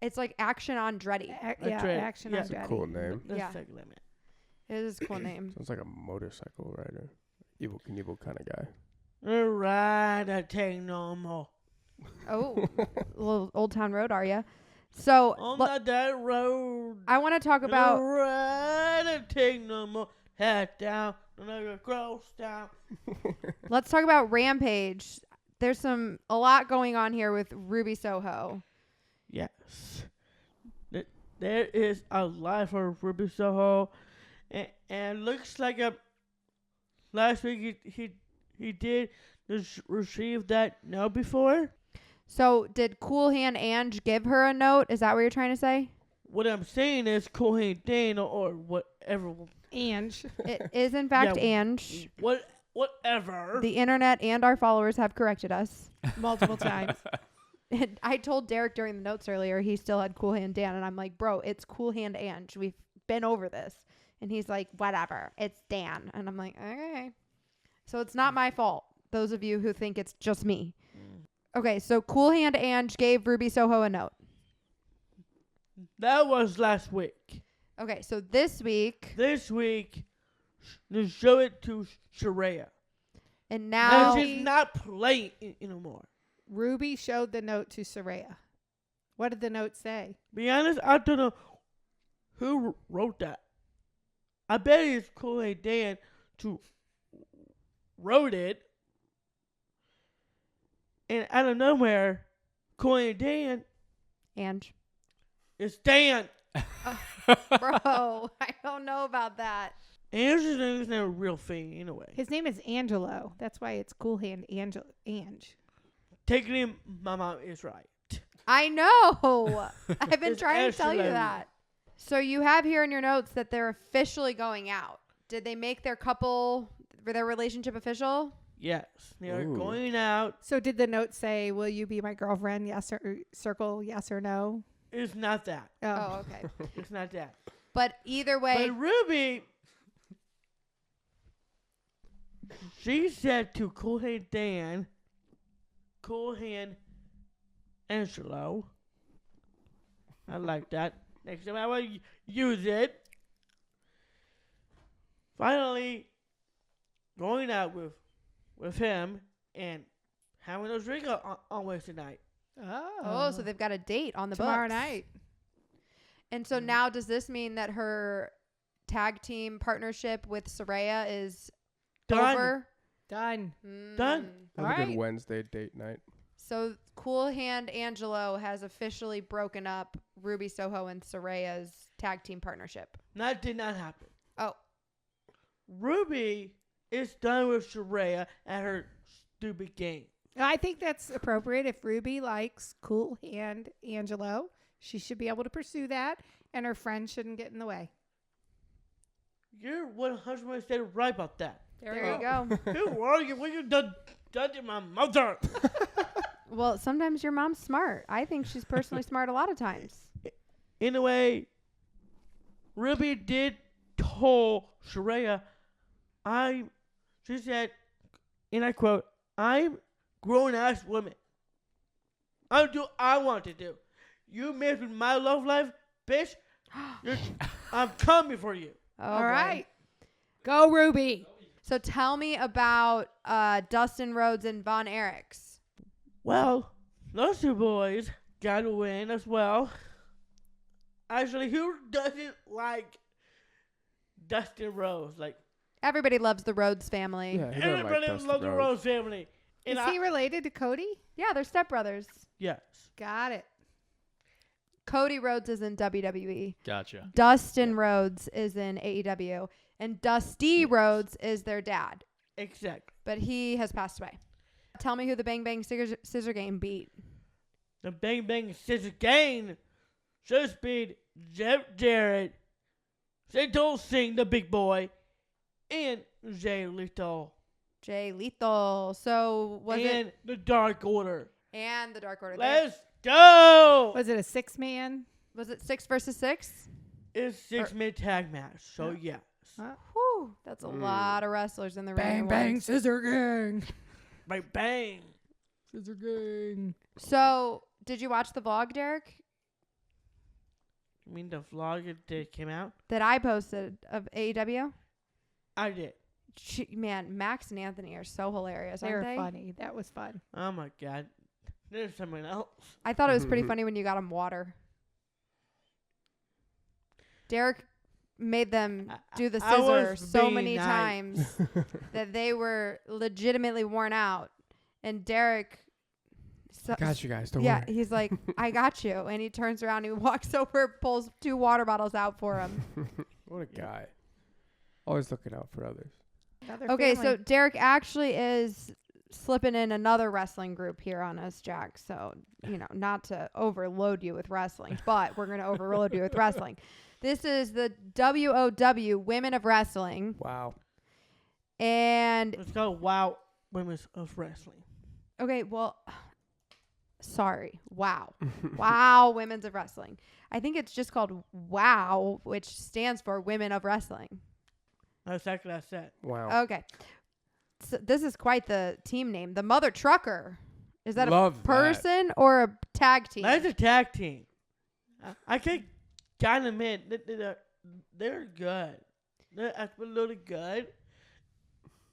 It's like Action on Dreddy. Yeah, That's right. action Yeah. on That's a Daddy. Cool name. Let's Yeah. take a limit. It is a cool name. Sounds like a motorcycle rider. Evil Knievel kind of guy. Alright, I take no more. Oh, little Old Town Road, are you? So On let- that road. I want to talk about. Alright, I take no more. Head down, another cross down. Let's talk about Rampage. There's a lot going on here with Ruby Soho. Yes. There is a lot for Ruby Soho. And looks like last week he he did receive that note before. So did Cool Hand Ange give her a note? Is that what you're trying to say? What I'm saying is Cool Hand Dan or whatever. Ange. It is in fact Yeah, Ange. Whatever. The internet and our followers have corrected us. Multiple times. And I told Derek during the notes earlier he still had Cool Hand Dan, and I'm like, bro, it's Cool Hand Ange. We've been over this. And he's like, whatever, it's Dan. And I'm like, okay. So it's not my fault, those of you who think it's just me. Okay, so Cool Hand Ange gave Ruby Soho a note. That was last week. Okay, so this week, This week, they show it to Sharaya. and Now now she's not playing anymore. Ruby showed the note to Saraya. What did the note say? Be honest, I don't know who wrote that. I bet it's Cool Hand Dan who wrote it. And out of nowhere, Cool Hand Dan Ange. is Dan. Bro, I don't know about that. Ange's name is not a real thing anyway. His name is Angelo. That's why it's Cool Hand Ange. Technically, my mom is right. I know. I've been It's trying to tell you actually- that. So you have here in your notes that they're officially going out. Did they make their relationship official? Yes, they are Ooh. going out. So did the note say, will you be my girlfriend? Yes or circle yes or no? It's not that. Oh, okay. It's not that. But either way, But Ruby, she said to Cool Hand Dan, Cool Hand Angelo. I like that. Next time I will use it. Finally, going out with him and having those drinks on Wednesday night. oh, so they've got a date on the tomorrow books. night. And so now does this mean that her tag team partnership with Saraya is Done. over? Done. Done. Have All a good right. Wednesday date night. So Cool Hand Angelo has officially broken up Ruby Soho and Saraya's tag team partnership. That did not happen. Oh. Ruby is done with Sharaya and her stupid game. I think that's appropriate. If Ruby likes Cool Hand Angelo, she should be able to pursue that, and her friends shouldn't get in the way. You're 100% right about that. There you go. Who are you? What you done judging my mother? Well, sometimes your mom's smart. I think she's personally smart a lot of times. In a way, Ruby did told Sharaya, she said, and I quote, I'm grown-ass woman. I do what I want to do. You mess with my love life, bitch, I'm coming for you. Oh, All boy. right. Go, Ruby. So tell me about Dustin Rhodes and Von Erichs. Well, those two boys got a win as well. Actually, who doesn't like Dustin Rhodes? Like, Everybody loves the Rhodes family. Yeah, he don't like everybody Dustin loves the Rhodes. Rhodes family. Is And he related to Cody? Yeah, they're stepbrothers. yes. Got it. Cody Rhodes is in WWE. Gotcha. Dustin Rhodes is in AEW. And Dusty Rhodes is their dad. Exactly. But he has passed away. Tell me who the Bang Bang Scissor Game beat. The Bang Bang Scissor Gang should speed Jeff Jarrett, Sito Singh, the big boy, and Jay Lethal. Jay Lethal. So was and it? the Dark Order. And the Dark Order. Let's go! Was it a 6-man? Was it 6 versus 6? It's 6-man tag match, so yes. Whew, that's a lot of wrestlers in the ring. at once. scissor gang. Bang bang. Scissor gang. So, did you watch the vlog, Derek, You mean the vlog that came out? that I posted of AEW? I did. Man, Max and Anthony are so hilarious, They aren't were they? funny. That was fun. Oh my god. There's someone else. I thought it was pretty funny when you got them water. Derek made them do the I scissor was so being many nice. times that they were legitimately worn out. And Derek, I got you guys. Don't yeah, worry. he's like, I got you. And he turns around, he walks over, pulls 2 water bottles out for him. What a guy. Always looking out for others. Another Okay, so family. Derek actually is slipping in another wrestling group here on us, Jack. So, not to overload you with wrestling, but we're going to overload you with wrestling. This is the WOW, Women of Wrestling. Wow. And, It's called Wow Women's of Wrestling. okay, well, sorry. Wow. Wow, Women's of Wrestling. I think it's just called WOW, which stands for Women of Wrestling. That's exactly what I said. Wow. Okay. So this is quite the team name. The Mother Trucker. Is that Love a person or a tag team? That's a tag team. I can kind of admit they're good. They're absolutely good.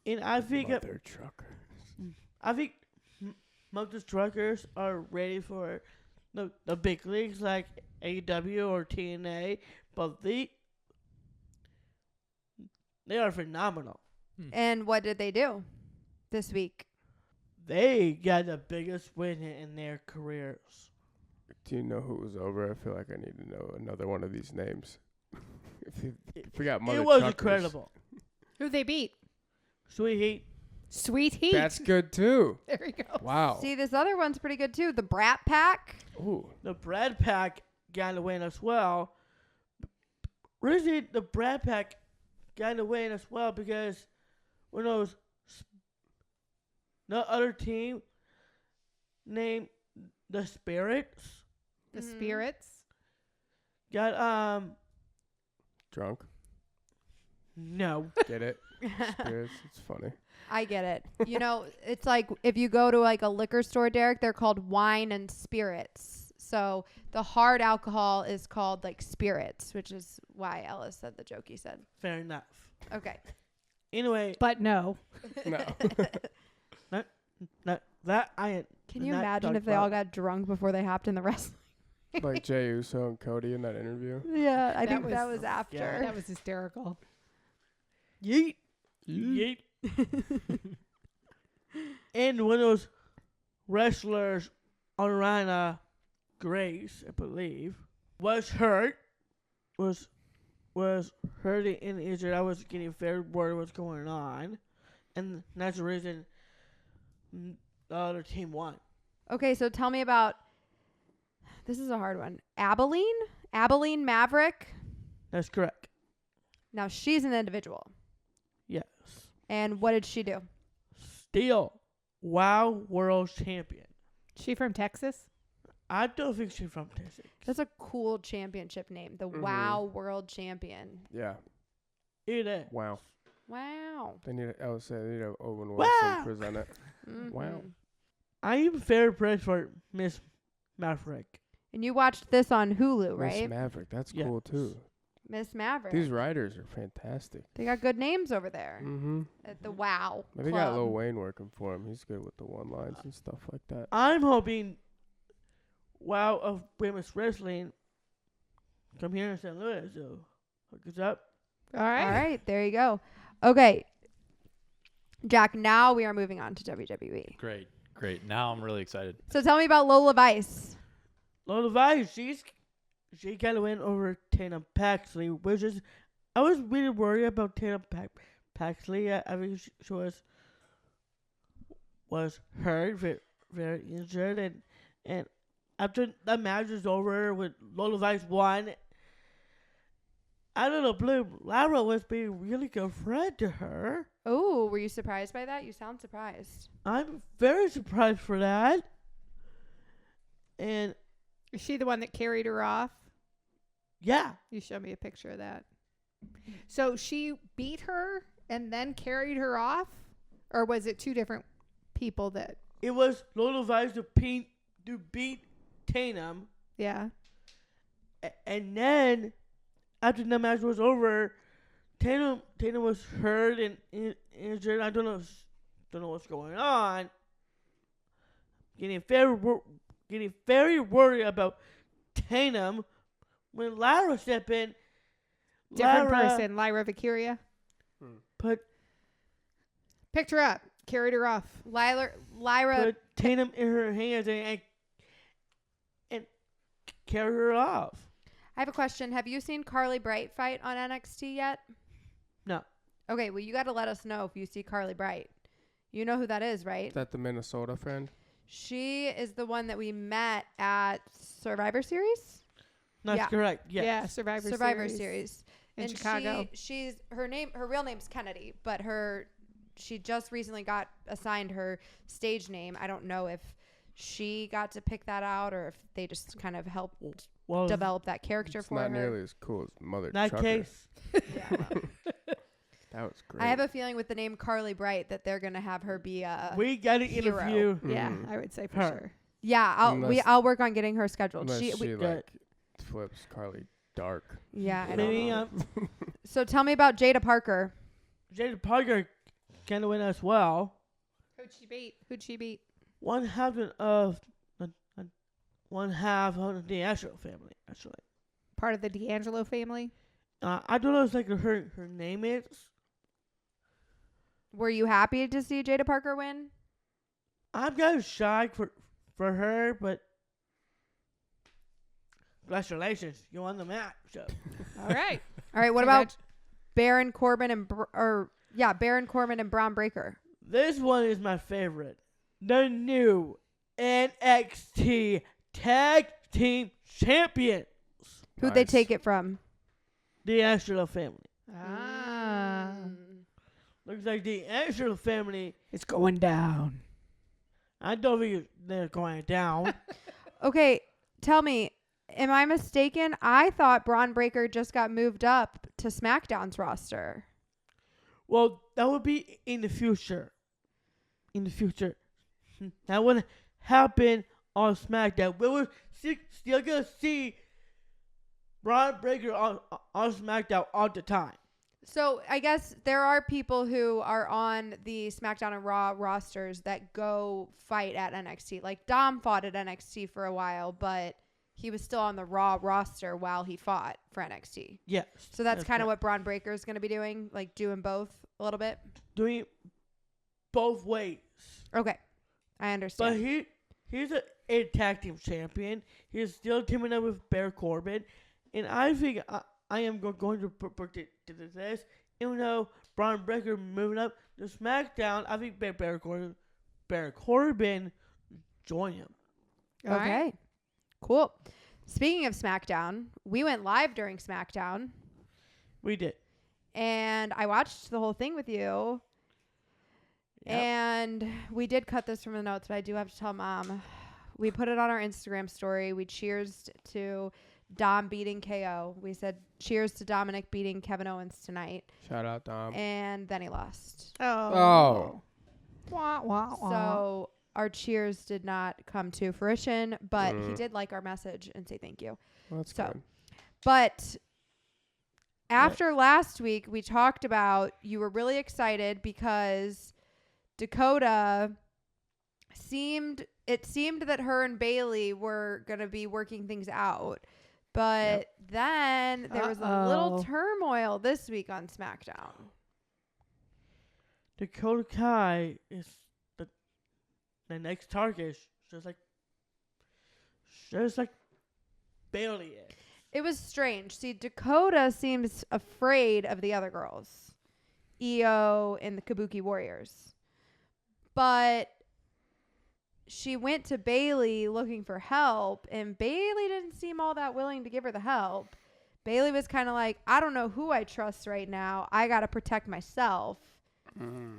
And I think Mother trucker. most truckers are ready for the big leagues like AEW or TNA, but they are phenomenal. And what did they do this week? They got the biggest win in their careers. Do you know who was over? I feel like I need to know another one of these names. If we got Mother It was Truckers. incredible. Who they beat? Sweet Heat. Sweet Heat. That's good too. There we go. Wow. See, this other one's pretty good too. The Brat Pack. Ooh. The Brad Pack got the win as well. Really, the Brad Pack got the win as well because when those no other team named the Spirits The Mhm. Spirits. got Drunk. no. Get it? Spirits. It's funny. I get it. It's like if you go to like a liquor store, Derek, they're called wine and spirits. So the hard alcohol is called like spirits, which is why Ellis said the joke he said. Fair enough. Okay. Anyway, But no. No. that I Can you not imagine talk if they all about. got drunk before they hopped in the wrestling? Like Jey Uso and Cody in that interview. Yeah, I That think was- that was after. Yeah. That was hysterical. Yeet. Yeet. And one of those wrestlers, Ariana Grace, I believe, was hurt. Was hurt and injured. I was getting very worried what's going on, and that's the reason the other team won. Okay, so tell me about. This is a hard one. Abilene Maverick. That's correct. Now she's an individual. Yes. And what did she do? Still, WOW World Champion. She from Texas? I don't think she's from Texas. That's a cool championship name. The Mhm. WOW World Champion. Yeah. It is. Wow. Wow. They need. I would say they need a Owen Wow. Wilson present it. Mhm. Wow. I am very impressed for Miss Maverick. And you watched this on Hulu, Miss right? Maverick. That's Yes. cool too. Miss Maverick. These writers are fantastic. They got good names over there Mm-hmm. at the WOW Maybe Club. got Lil Wayne working for him. He's good with the one lines and stuff like that. I'm hoping WOW of Women's Wrestling come here in St. Louis, so hook us up. All right. All right, there you go. Okay, Jack. Now we are moving on to WWE. Great. Now I'm really excited. So tell me about Lola Vice. Lola Vice, she got a win over Tatum Paxley, which is I was really worried about Tatum Paxley. I think she was hurt, very injured, and after that match was over with Lola Vice won, out of the blue, Lara was being a really good friend to her. Oh, were you surprised by that? You sound surprised. I'm very surprised for that. And Is she the one that carried her off? yeah, You showed me a picture of that. So she beat her and then carried her off? Or was it two different people that... it was Lola Vice to beat Tatum. Yeah. And then, after the match was over, Tatum was hurt and injured. I don't know what's going on. Getting very worried about Tatum when Lara stepped in. Different Lara person, Lyra Vicaria. Put Picked her up, carried her off. Lyra. put Tatum in her hands and carry her off. I have a question. Have you seen Carly Bright fight on NXT yet? No. Okay, well, you got to let us know if you see Carly Bright. You know who that is, right? Is that the Minnesota friend? She is the one that we met at Survivor Series. That's Yeah. correct. Yes. Yeah, Survivor Series. in And Chicago. She's her real name's Kennedy, but she just recently got assigned her stage name. I don't know if she got to pick that out or if they just kind of helped Well, develop that character It's for not her. nearly as cool as Mother in that Trucker. case, Yeah, well, That was great. I have a feeling with the name Carly Bright that they're gonna have her be a. we got to hero. interview. Yeah, Mm. I would say for Her. sure. Yeah, I'll work on getting her scheduled. Unless she We, like flips Carly dark. yeah, I don't Maybe know. so So tell me about Jaida Parker. Jaida Parker can win as well. Who'd she beat? One half of the Astro family, actually. Part of the D'Angelo family. I don't know if like her name is. Were you happy to see Jaida Parker win? I'm kind of shy for her, but congratulations, you won the match. So. All right. All right, what about Baron Corbin and Baron Corbin and Braun Breaker? This one is my favorite. The new NXT Tag Team Champions. Who'd they Nice. take it from? The Astro family. Ah. Looks like the Astro family. It's going down. I don't think they're going down. Okay, tell me, am I mistaken? I thought Braun Breaker just got moved up to SmackDown's roster. Well, that would be in the future. That wouldn't happen on SmackDown. We were still going to see Braun Breaker on SmackDown all the time. So I guess there are people who are on the SmackDown and Raw rosters that go fight at NXT. Like Dom fought at NXT for a while, but he was still on the Raw roster while he fought for NXT. Yes. So that's kind of correct. what Braun Breaker is going to be doing, like doing both a little bit. Doing both ways. Okay, I understand. But he's a tag team champion. He's still teaming up with Baron Corbin. And I think I am going to predict this. Even though Braun Breaker moving up to SmackDown, I think Baron Corbin join him. All Okay, right. cool. Speaking of SmackDown, we went live during SmackDown, We did. and I watched the whole thing with you. Yep. And we did cut this from the notes, but I do have to tell Mom. We put it on our Instagram story. We cheersed to Dom beating KO. We said cheers to Dominic beating Kevin Owens tonight. Shout out Dom. And then he lost. Oh. Wah, wah, wah. So our cheers did not come to fruition, but he Mm. did like our message and say thank you. Well, that's So- good. But after last week, we talked about you were really excited because Dakota seemed that her and Bailey were going to be working things out. But then there was a little Uh-oh. turmoil this week on SmackDown. Dakota Kai is the next target, just like Bailey is. It was strange. See, Dakota seems afraid of the other girls, Io and the Kabuki Warriors. But she went to Bailey looking for help, and Bailey didn't seem all that willing to give her the help. Bailey was kind of like, I don't know who I trust right now. I got to protect myself.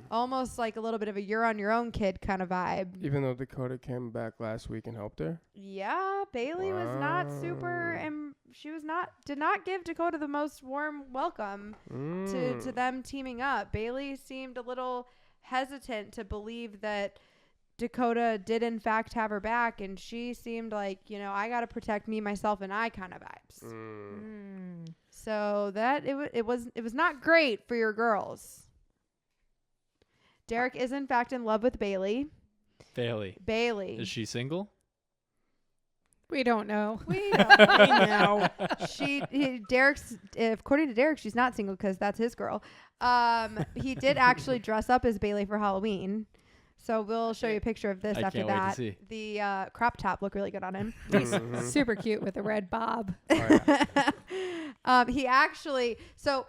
Almost like a little bit of a you're on your own kid kind of vibe. Even though Dakota came back last week and helped her. Yeah, Bailey was not super, Wow. and she did not give Dakota the most warm welcome to them teaming up. Bailey seemed a little hesitant to believe that Dakota did in fact have her back, and she seemed like, I got to protect me, myself, and I kind of vibes. So that it was not great for your girls. Derek is in fact in love with Bailey. Bailey. Bailey. Is she single? We don't know. We don't know. Derek's, according to Derek, she's not single because that's his girl. He did actually dress up as Bailey for Halloween. So we'll show you a picture of this I after can't wait to that. see. The crop top looked really good on him. He's super cute with a red bob. Oh, yeah. He actually, so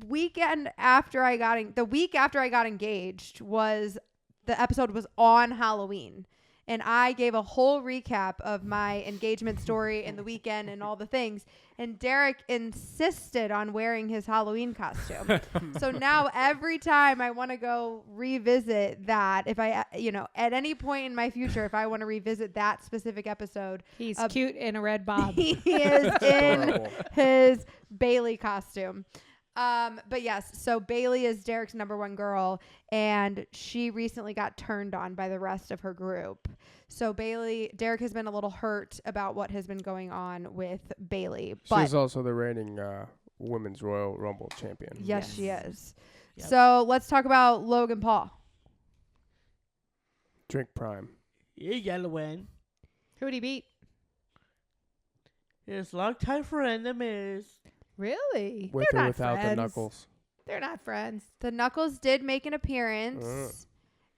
weekend after I got the week after I got engaged was the episode was on Halloween. And I gave a whole recap of my engagement story and the weekend and all the things. And Derek insisted on wearing his Halloween costume. So now every time I want to go revisit that, if I, at any point in my future, if I want to revisit that specific episode. He's cute in a red bob. He is in his Bailey costume. But yes, so Bailey is Derek's number one girl, and she recently got turned on by the rest of her group. So Derek has been a little hurt about what has been going on with Bailey. But She's also the reigning Women's Royal Rumble champion. Yes, she is. Yep. So let's talk about Logan Paul. Drink prime. He got to win. Who'd he beat? His longtime friend, The Miz. Really? With They're or not without friends. the knuckles. They're not friends. The Knuckles did make an appearance.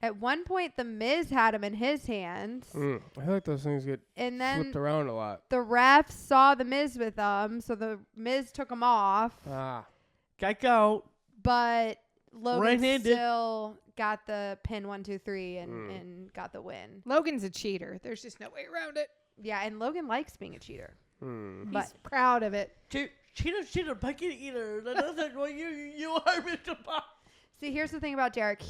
At one point, The Miz had him in his hands. I feel like those things get And then flipped around a lot. the ref saw The Miz with them, so The Miz took him off. Got go. But Logan Right-handed. still got the pin 1, 2, 3 and got the win. Logan's a cheater. There's just no way around it. Yeah, and Logan likes being a cheater. But He's proud of it. Cheater, bucket eater. That doesn't what you are, Mr. Pop. see, here's the thing about Derek.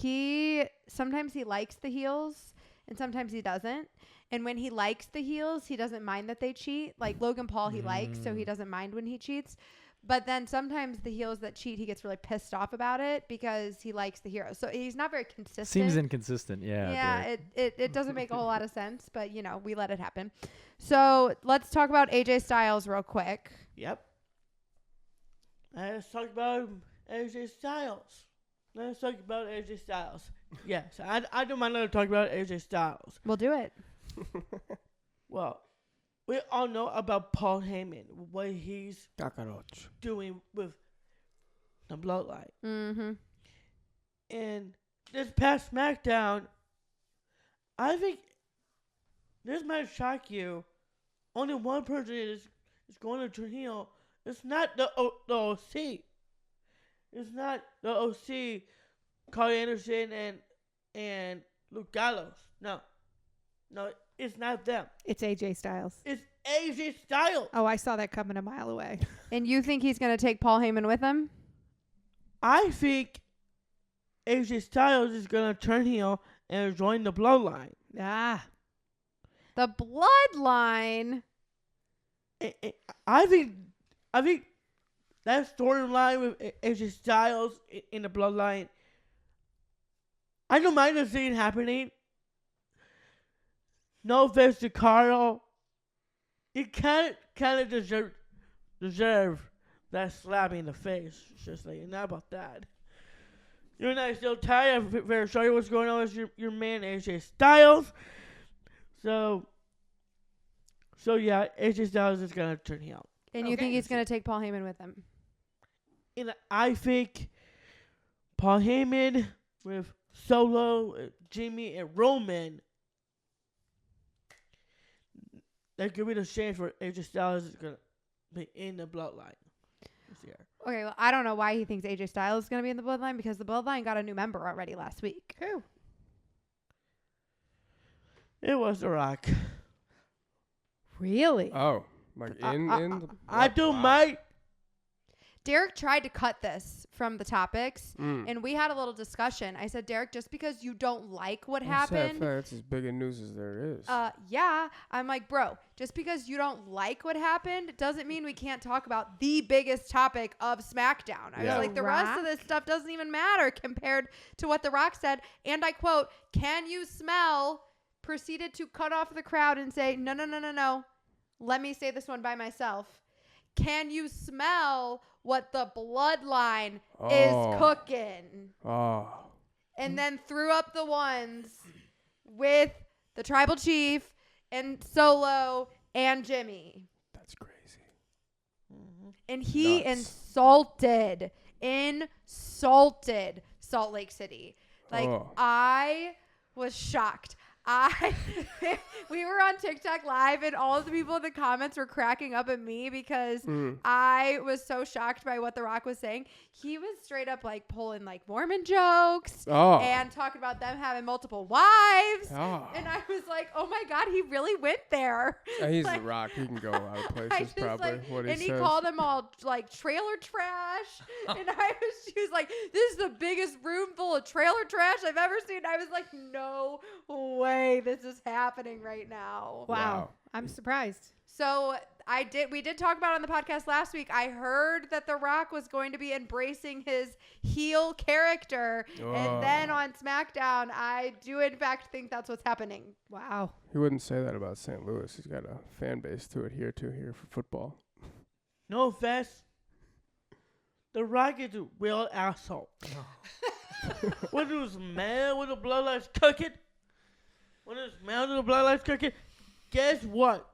Sometimes he likes the heels and sometimes he doesn't. And when he likes the heels, he doesn't mind that they cheat. Like Logan Paul he likes, so he doesn't mind when he cheats. But then sometimes the heels that cheat, he gets really pissed off about it because he likes the hero. So he's not very consistent. Seems inconsistent. Yeah. Yeah, it doesn't make a whole lot of sense, but we let it happen. So let's talk about AJ Styles real quick. Yep. Let's talk about AJ Styles. Yes, I don't mind talking about AJ Styles. We'll do it. Well, we all know about Paul Heyman, what he's doing with the Bloodline. Mm-hmm. And this past SmackDown, I think this might shock you. Only one person is going to turn heel. It's not the OC. It's not the OC, Carl Anderson and Luke Gallows. No, it's not them. It's AJ Styles. It's AJ Styles. Oh, I saw that coming a mile away. And you think he's going to take Paul Heyman with him? I think AJ Styles is going to turn heel and join the Bloodline. Ah. The Bloodline? I think that storyline with AJ Styles in the Bloodline, I don't mind the scene happening. No offense to Carl. It kind of deserve that slap in the face. It's just like, not about that. You're not still tired. I'm very sorry what's going on with your man AJ Styles. So yeah, AJ Styles is going to turn heel. And you think he's going to take Paul Heyman with him? And I think Paul Heyman with Solo, Jimmy, and Roman, that could be the chance for AJ Styles is going to be in the Bloodline this year. Okay, well, I don't know why he thinks AJ Styles is going to be in the Bloodline because the Bloodline got a new member already last week. Who? It was The Rock. Really? Oh, like in the. I do my. Derek tried to cut this from the topics, and we had a little discussion. I said, Derek, just because you don't like what happened. That's as big a news as there is. Yeah. I'm like, bro, just because you don't like what happened doesn't mean we can't talk about the biggest topic of SmackDown. I was like, the rest of this stuff doesn't even matter compared to what The Rock said. And I quote, "Can you smell?" Proceeded to cut off the crowd and say, no. Let me say this one by myself. Can you smell what the Bloodline is cooking? Oh. And then threw up the ones with the Tribal Chief and Solo and Jimmy. That's crazy. And he Nuts. insulted Salt Lake City. Like, I was shocked. We were on TikTok live and all of the people in the comments were cracking up at me because I was so shocked by what The Rock was saying. He was straight up like pulling like Mormon jokes and talking about them having multiple wives. And I was like, oh my God, he really went there. He's like, The Rock. He can go a lot of places probably. Like, what he and says. he called them all like trailer trash. And she was like, this is the biggest room full of trailer trash I've ever seen. I was like, no way this is happening right now. Wow. I'm surprised. So we did talk about it on the podcast last week. I heard that The Rock was going to be embracing his heel character. And then on SmackDown, I do in fact think that's what's happening. Wow. He wouldn't say that about St. Louis. He's got a fan base to adhere to here for football. No offense. The Rock is a real asshole. When he was mad with the Bloodline's cooking, guess what?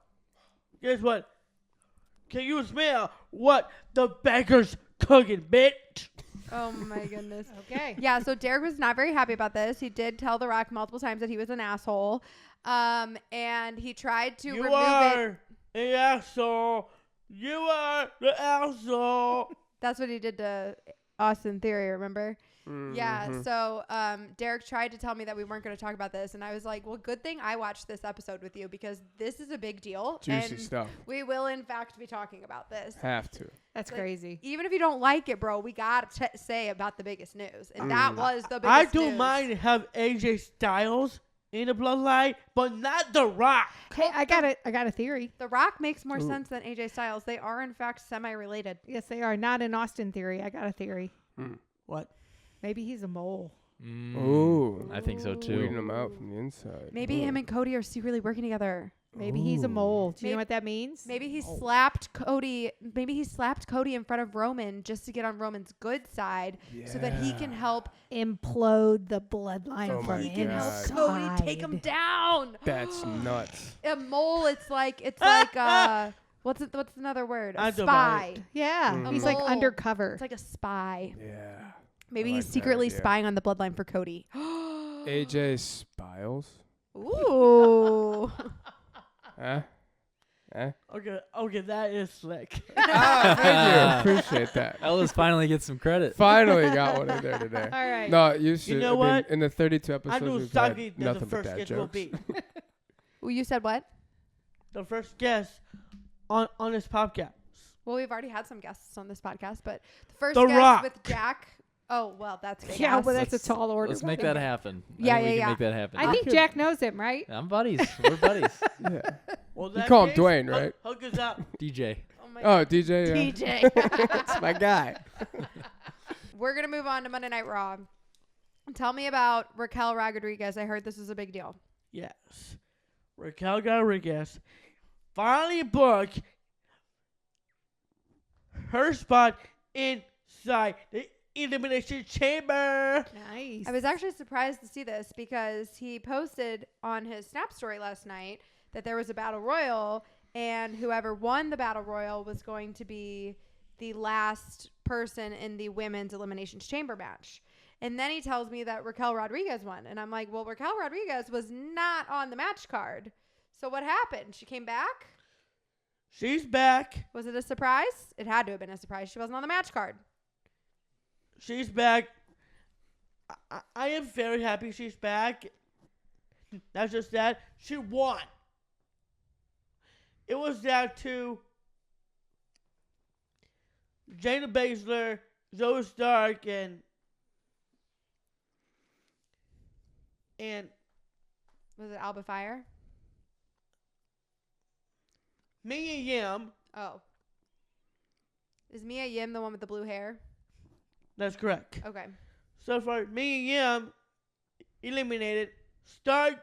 Can you smell what the baker's cooking, bitch? Oh my goodness. Okay. Yeah, so Derek was not very happy about this. He did tell The Rock multiple times that he was an asshole. And he tried to remove it. An asshole. You are the asshole. That's what he did to Austin Theory, remember? Yeah, so Derek tried to tell me that we weren't going to talk about this, and I was like, well, good thing I watched this episode with you because this is a big deal. Juicy and stuff. We will, in fact, be talking about this. Have to. That's Like, crazy. Even if you don't like it, bro, we got to say about the biggest news, and that was the biggest I news. don't mind have AJ Styles in the Bloodline, but not The Rock. Hey, I got a theory. The Rock makes more sense than AJ Styles. They are, in fact, semi-related. Yes, they are. Not an Austin Theory. I got a theory. What? Maybe he's a mole. Ooh. I think so too. Weeding him out from the inside. Maybe him and Cody are secretly working together. Maybe he's a mole. Do you know what that means? Maybe he slapped Cody. Maybe he slapped Cody in front of Roman just to get on Roman's good side, so that he can help Implode the bloodline Oh from my he can help God. Cody take him down. That's nuts. A mole. It's like what's another word? A I don't spy. mind. Yeah, he's like mole. undercover. It's like a spy. Yeah. Maybe I he's like that secretly idea. spying on the bloodline for Cody. AJ Styles. Ooh. Okay, that is slick. Thank you. Appreciate that. Ellis finally gets some credit. Finally got one in there today. All right. No, you should. You know I mean, what? in the 32 I episodes, knew we've Saki had that nothing the but first dad guest will jokes. be. Well, you said what? The first guest on this podcast. Well, we've already had some guests on this podcast, but the first The guest Rock. with Jack. Oh, well, that's big. Yeah, ass. well, that's a tall order. Let's make that happen. Yeah, I think we yeah, can make that happen. I think Jack knows him, right? I'm buddies. We're buddies. Yeah. Well, You that call him case, Dwayne, right? Hook us up. DJ. Oh my Oh, DJ. Yeah. DJ. That's my guy. We're going to move on to Monday Night Raw. Tell me about Raquel Rodriguez. I heard this was a big deal. Yes. Raquel Rodriguez finally booked her spot inside the Elimination Chamber. Nice. I was actually surprised to see this because he posted on his Snap story last night that there was a battle royal, and whoever won the battle royal was going to be the last person in the women's eliminations chamber match. And then he tells me that Raquel Rodriguez won, and I'm like, well, Raquel Rodriguez was not on the match card. So what happened? She came back? She's back. Was it a surprise? It had to have been a surprise. She wasn't on the match card. She's back. I am very happy she's back. Not just that. She won. It was down to Jayna Baszler, Zoe Stark, and Was it Alba Fire? Mia Yim. Oh. Is Mia Yim the one with the blue hair? That's correct. Okay. So far, Mia Yim eliminated. Stark,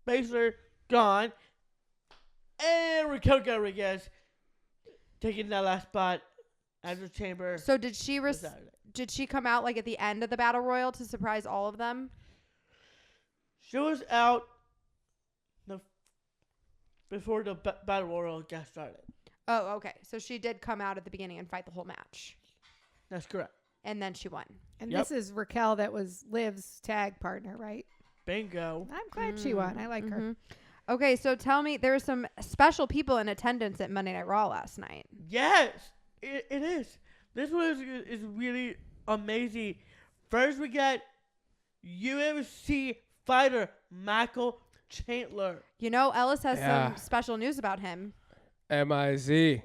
Baszler gone, and Raquel Rodriguez taking that last spot at the chamber. So did she on Saturday. did she come out like at the end of the battle royal to surprise all of them? She was out before the battle royal got started. Oh, okay. So she did come out at the beginning and fight the whole match, That's correct. and then she won. And Yep. this is Raquel that was Liv's tag partner, right? Bingo. I'm glad she won. I like her. Mhm. Okay, so tell me, there were some special people in attendance at Monday Night Raw last night. Yes, it is. This one is really amazing. First, we got UFC fighter Michael Chandler. You know, Ellis has Yeah. some special news about him. M-I-Z.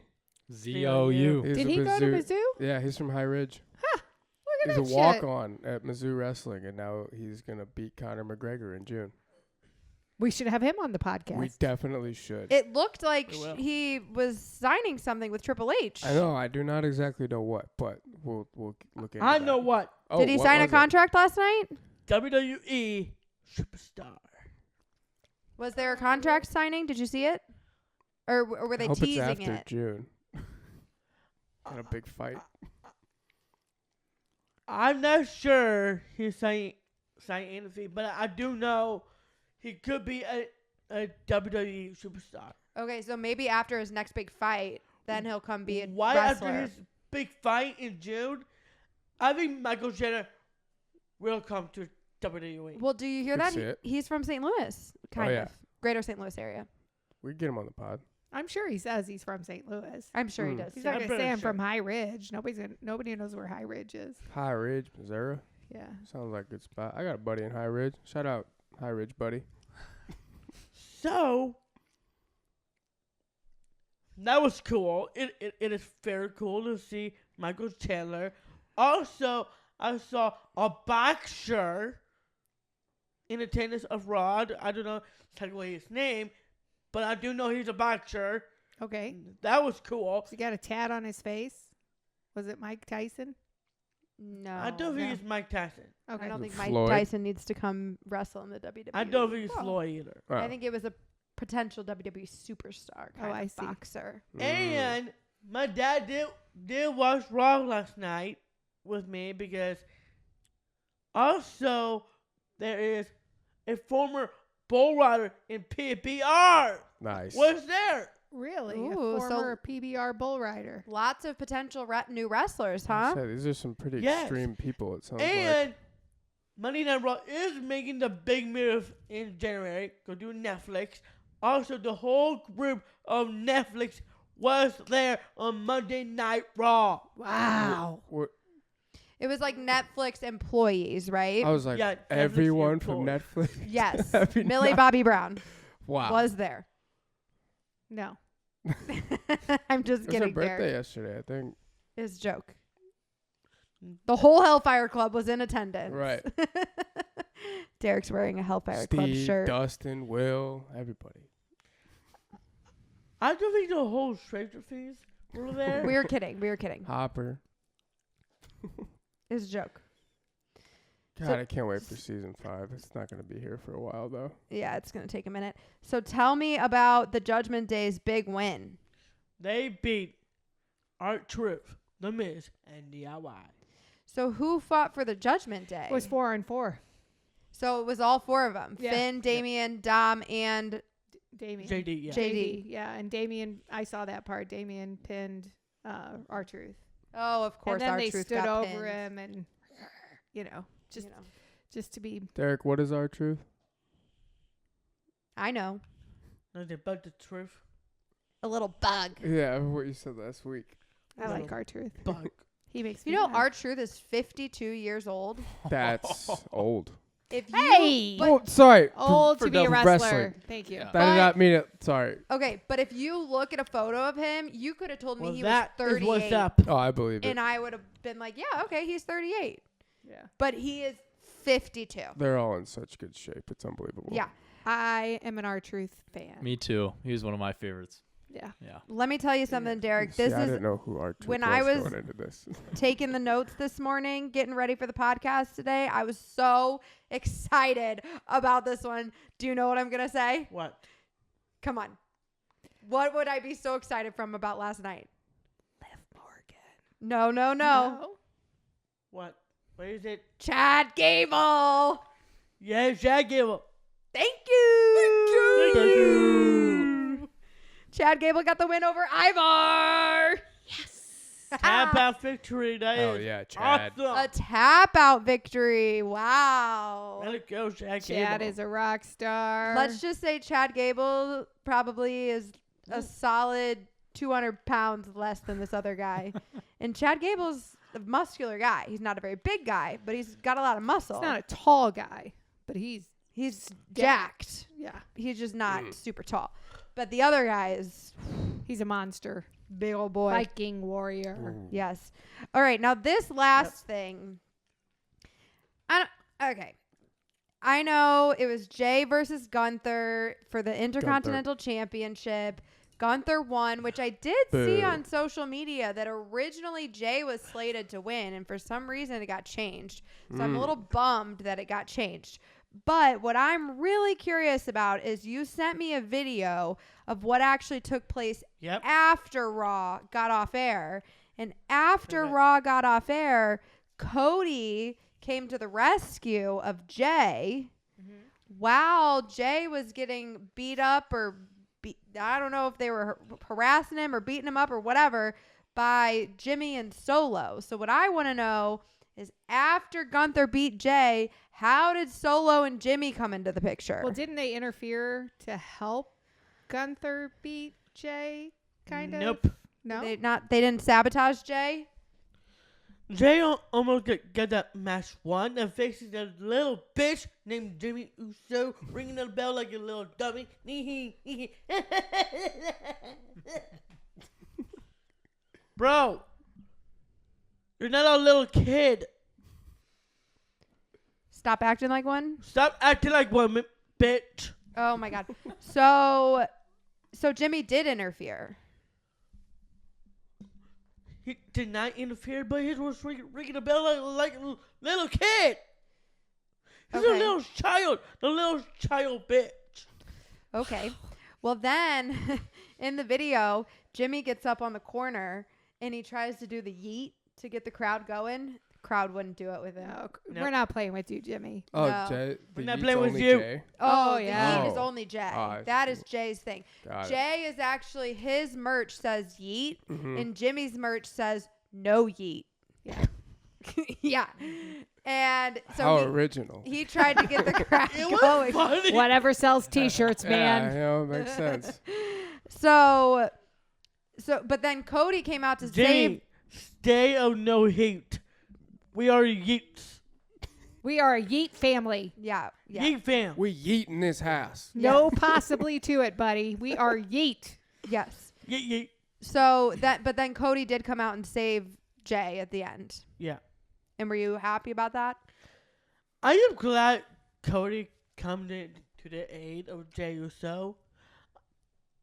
ZOU. He's Did a he go to Mizzou- Mizzou? Yeah, he's from High Ridge. Look at He's a that walk-on at Mizzou Wrestling, and now he's going to beat Conor McGregor in June. We should have him on the podcast. We definitely should. It looked like It will. he was signing something with Triple H. I know. I do not exactly know what, but we'll look into I that. know what. Oh, Did he what sign a was it? contract last night? WWE superstar. Was there a contract signing? Did you see it? Or were they I hope teasing it's after it? June. Got a big fight. I'm not sure he's saying anything, but I do know he could be a WWE superstar. Okay, so maybe after his next big fight, then he'll come be a Why wrestler. after his big fight in June? I think Michael Chandler will come to WWE. Well, do you hear Could that? see it. He's from St. Louis, kind yeah. of. Greater St. Louis area. We can get him on the pod. I'm sure he says he's from St. Louis. I'm sure he Mm. does. He's too. not I'm gonna pretty say I'm sure. from High Ridge. Nobody knows where High Ridge is. High Ridge, Missouri. Yeah. Sounds like a good spot. I got a buddy in High Ridge. Shout out High Ridge, buddy. So that was cool. It is very cool to see Michael Chandler. Also, I saw a boxer in attendance of Rod. I don't know technically his name, but I do know he's a boxer. Okay. That was cool. So he got a tat on his face. Was it Mike Tyson? No. I don't think no. it's Mike Tyson. Okay. I don't Is it think Mike Floyd? Tyson needs to come wrestle in the WWE. I don't think it's Oh. Floyd either. I think it was a potential WWE superstar kind I of see. boxer. And my dad did watch Raw last night with me because also there is a former bull rider in PBR Nice. was there. Really? Ooh, a so- former PBR bull rider. Lots of potential new wrestlers, I huh? said, these are some pretty Yes. extreme people, it sounds like. And Monday Night Raw is making the big move in January. Go do Netflix. Also, the whole group of Netflix was there on Monday Night Raw. Wow. What, It was like Netflix employees, right? I was like, Yeah, Netflix everyone from employees. Netflix? Yes. Every Millie night. Bobby Brown Wow. was there. No. I'm just It was her kidding, birthday Derek. yesterday, I think. It's a joke. The whole Hellfire Club was in attendance. Right. Derek's wearing a Hellfire Club Steve, shirt. Dustin, Will, everybody. I don't think the whole Stranger Things were there. We were kidding. We were kidding. Hopper. It was a joke. God, So- I can't wait for season 5. It's not going to be here for a while, though. Yeah, it's going to take a minute. So tell me about the Judgment Day's big win. They beat Art Truth, The Miz, and DIY. So who fought for the Judgment Day? It was 4-4. So it was all four of them. Yeah. Finn, Damien, Dom, and Damien. JD, yeah. JD. Yeah, and Damien, I saw that part. Damien pinned R-Truth. oh, of course, And then our they truth stood got over pinned. him and, just You know. just to be. Derek, what is our truth? I know. No, they bug the truth. A little bug. Yeah, what you said last week. I like Little R-Truth. Bug. He makes me You know, mad. our truth is 52 years old. That's old. If you, Hey! but- Oh, sorry. Old for to be a the wrestler. wrestling. Thank you. Yeah. That did not mean it. Sorry. okay, but if you look at a photo of him, you could have told me Well, he that was is 38. what's up. Oh, I believe it. And I would have been like, yeah, okay, he's 38. Yeah. But he is 52. They're all in such good shape. It's unbelievable. Yeah. I am an R-Truth fan. Me too. He was one of my favorites. Yeah. Yeah. Let me tell you something, Derek. See, This I is didn't know who our truth when was I was- going into this. taking the notes this morning, getting ready for the podcast today. I was so excited about this one. Do you know what I'm going to say? What? Come on. What would I be so excited from about last night? Liv Morgan. No. What? What is it? Chad Gable. Yeah, Chad Gable. Thank you. Thank you. Chad Gable got the win over Ivar. Yes. Tap out victory. That Hell is yeah, Chad. awesome. A tap out victory. Wow. Let it go, Chad Chad Gable. is a rock star. Let's just say Chad Gable probably is a solid 200 pounds less than this other guy. And Chad Gable's a muscular guy. He's not a very big guy, but he's got a lot of muscle. He's not a tall guy, but he's jacked. yeah. He's just not super tall. But the other guy is He's a monster. big old boy. Viking warrior. Yes. All right. Now this last thing. Okay. I know it was Jay versus Gunther for the Intercontinental Championship. Gunther won, which I did see Boo. on social media that originally Jay was slated to win, and for some reason it got changed. So I'm a little bummed that it got changed. But what I'm really curious about is you sent me a video of what actually took place Yep. after Raw got off air. And after Okay. Raw got off air, Cody came to the rescue of Jay while Jay was getting beat up or I don't know if they were harassing him or beating him up or whatever by Jimmy and Solo. So what I want to know is after Gunther beat Jay, how did Solo and Jimmy come into the picture? Well, didn't they interfere to help Gunther beat Jay? Kind of. Nope. No. They didn't sabotage Jay? Jay almost got that match won and faces that little bitch named Jimmy Uso, ringing the bell like a little dummy. Bro, you're not a little kid. Stop acting like one. Stop acting like one, bitch. Oh my god. So Jimmy did interfere. He did not interfere, but he was ringing the bell like a little kid. He's Okay. a little child bitch. Okay. Well, then in the video, Jimmy gets up on the corner and he tries to do the yeet to get the crowd going. Crowd wouldn't do it with him. No, No. we're not playing with you, Jimmy. Oh, No. Jay. We're The not yeet's playing with only you. Jay? Oh, the yeah. yeet is Oh. only Jay. I That see. is Jay's thing. Got it. Jay is actually, his merch says yeet, Mhm. and Jimmy's merch says no yeet. Yeah. Yeah. And How so original. he tried to get the crowd It was going. funny. Whatever sells T-shirts, Yeah, man. you know, it makes sense. So, but then Cody came out to save. Jimmy, stay of no heat. We are yeets. We are a yeet family. Yeah. Yeet fam. We yeet in this house. No possibly to it, buddy. We are yeet. Yes. Yeet, yeet. So but then Cody did come out and save Jay at the end. Yeah. And were you happy about that? I am glad Cody come to the aid of Jey Uso.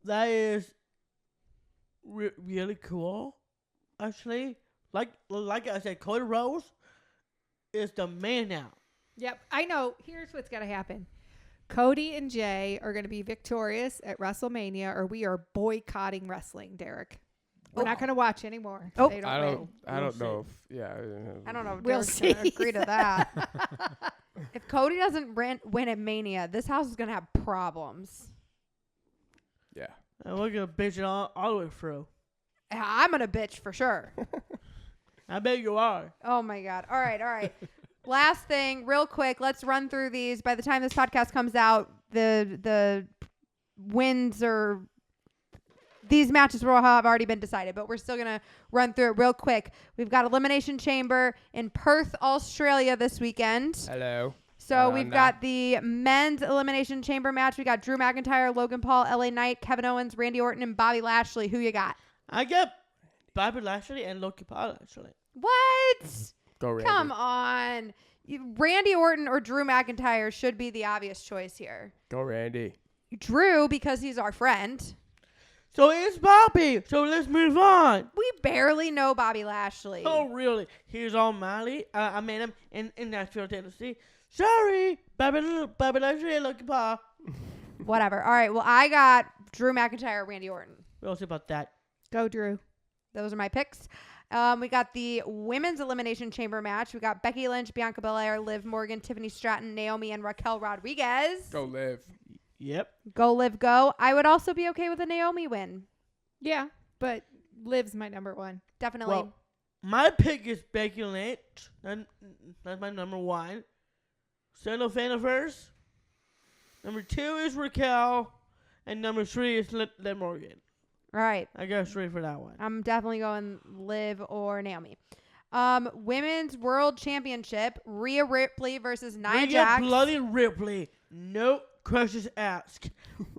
That is really cool, actually. Like I said, Cody Rhodes is the man now. Yep. I know. Here's what's going to happen. Cody and Jay are going to be victorious at WrestleMania, or we are boycotting wrestling, Derek. We're not going to watch anymore. Oh. They I win. don't We'll know if, yeah. I don't know if We'll Derek's gonna see. agree to that. If Cody doesn't win at Mania, this house is going to have problems. Yeah. And we're going to bitch it all the way through. I'm going to bitch for sure. I bet you are. Oh my God. All right. Last thing, real quick, let's run through these. By the time this podcast comes out, the wins or these matches will have already been decided, but we're still going to run through it real quick. We've got Elimination Chamber in Perth, Australia this weekend. Hello. So we've got the men's Elimination Chamber match. We got Drew McIntyre, Logan Paul, LA Knight, Kevin Owens, Randy Orton, and Bobby Lashley. Who you got? I got Bobby Lashley and Logan Paul, actually. What? Go Randy. Come on. Randy Orton or Drew McIntyre should be the obvious choice here. Go Randy. Drew, because he's our friend. So it's Bobby. So let's move on. We barely know Bobby Lashley. Oh, really? Here's on Molly. I met him in Nashville, Tennessee. Sorry, Bobby Lashley and Logan Paul. Whatever. All right. Well, I got Drew McIntyre, Randy Orton. We'll see about that. Go, Drew. Those are my picks. We got the women's Elimination Chamber match. We got Becky Lynch, Bianca Belair, Liv Morgan, Tiffany Stratton, Naomi, and Raquel Rodriguez. Go live. Yep. Go, Liv, go. I would also be okay with a Naomi win. Yeah, but Liv's my number one. Definitely. Well, my pick is Becky Lynch. That's my number 1. Son of Fan first. Number 2 is Raquel. And number 3 is Liv Morgan. All right. I got 3 for that one. I'm definitely going Liv or Naomi. Women's World Championship, Rhea Ripley versus Nia Jax. Bloody Ripley. No questions asked.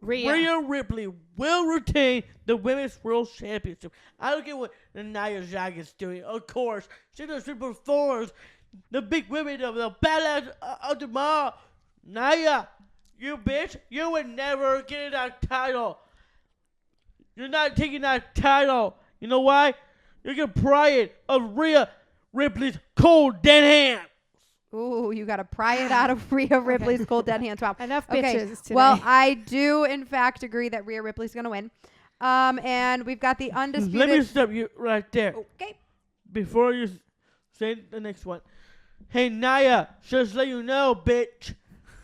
Rhea. Rhea Ripley will retain the Women's World Championship. I don't care what Nia Jax is doing. Of course, she does performs the big women of the badass of the mall. Nia, you bitch, you would never get that title. You're not taking that title. You know why? You're gonna pry it of Rhea Ripley's cold dead hands. Ooh, you got to pry it out of Rhea Ripley's cold dead hands. Wow. Enough Okay. bitches today. Well, I do, in fact, agree that Rhea Ripley's going to win. And we've got the undisputed. Let me stop you right there. Okay. Before you say the next one. Hey, Nia, just let you know, bitch.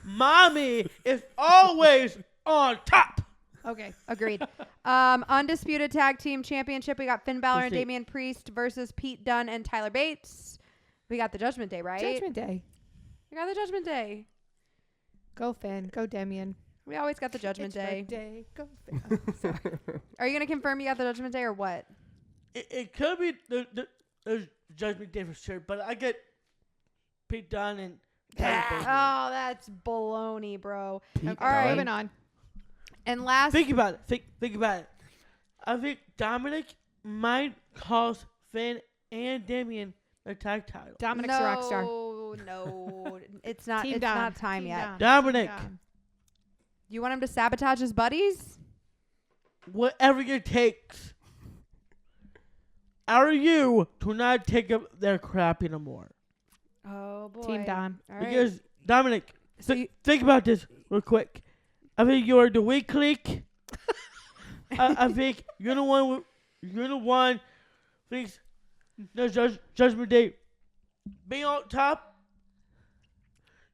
Mommy is always on top. Okay, agreed. Undisputed Tag Team Championship. We got Finn Balor and Proceed. Damian Priest versus Pete Dunne and Tyler Bates. We got the Judgment Day, right? Judgment Day. We got the Judgment Day. Go Finn. Go Damian. We always got the Judgment Day. Day. Go Finn. Oh, sorry. Are you going to confirm you got the Judgment Day or what? It could be the Judgment Day for sure, but I get Pete Dunne and Tyler Bates. Oh, that's baloney, bro. Okay, All right. moving on. And last. Think about it. Think about it. I think Dominic might cost Finn and Damian the tag title. Dominic's a rock star. No, it's not. Team It's Dom. not time Team yet. Dom. Dominic, Dom. You want him to sabotage his buddies? whatever it takes. Are you to not take up their crap anymore? Oh boy. Team Dom. All right. Because Dominic, So you- think about this real quick. I think you're the weak link. I think you're the one. You're the one. Thinks the Judgment Day being on top.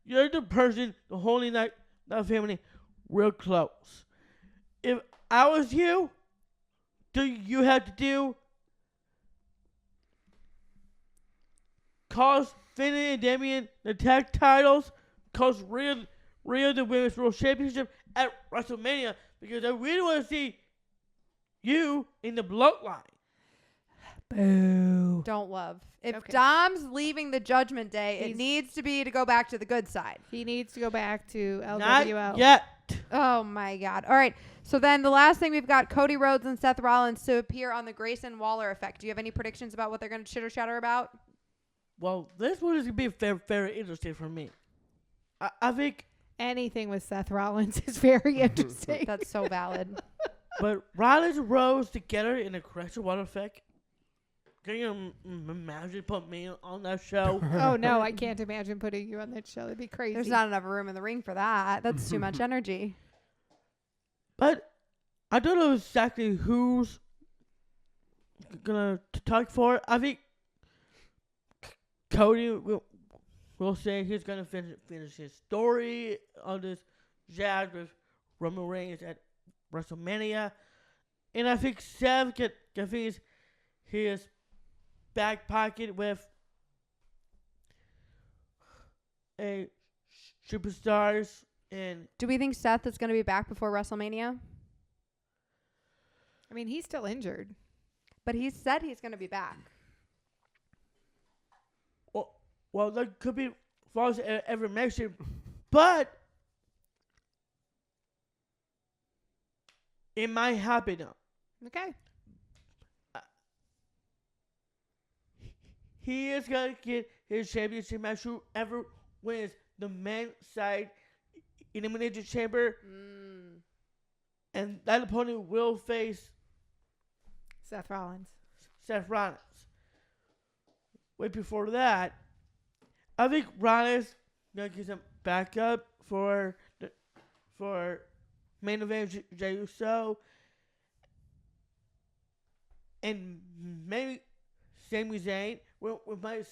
You're the person holding that family real close. If I was you, do you have to do? Cause Finn and Damian the tag titles. Cause Rhea the Women's World Championship at WrestleMania, because I really want to see you in the Bloodline. Boo. don't love. If Okay. Dom's leaving the Judgment Day, it He's- needs to be to go back to the good side. He needs to go back to LWL. Not yet. Oh my God. All right. So then the last thing we've got Cody Rhodes and Seth Rollins to appear on the Grayson Waller effect. Do you have any predictions about what they're going to chitter chatter about? Well, this one is going to be very interesting for me. I think, Anything with Seth Rollins is very interesting. That's so valid. but Rollins and Rhodes together in a Grayson Waller effect. Can you imagine put me on that show? Oh no, I can't imagine putting you on that show. It'd be crazy. There's not enough room in the ring for that. That's too much energy. But I don't know exactly who's gonna talk for it. I think Cody will say he's gonna finish his story on this jazz with Roman Reigns at WrestleMania, and I think Seth can finish his back pocket with a superstars and. Do we think Seth is going to be back before WrestleMania? I mean, he's still injured. But he said he's going to be back. Well, that could be false every measure, but it might happen now. Okay. He is going to get his championship match whoever wins the men's side elimination chamber, and that opponent will face Seth Rollins. Seth Rollins. Wait, before that, I think Rollins gonna get some backup for main event Jey Uso, and maybe Sami Zayn. We might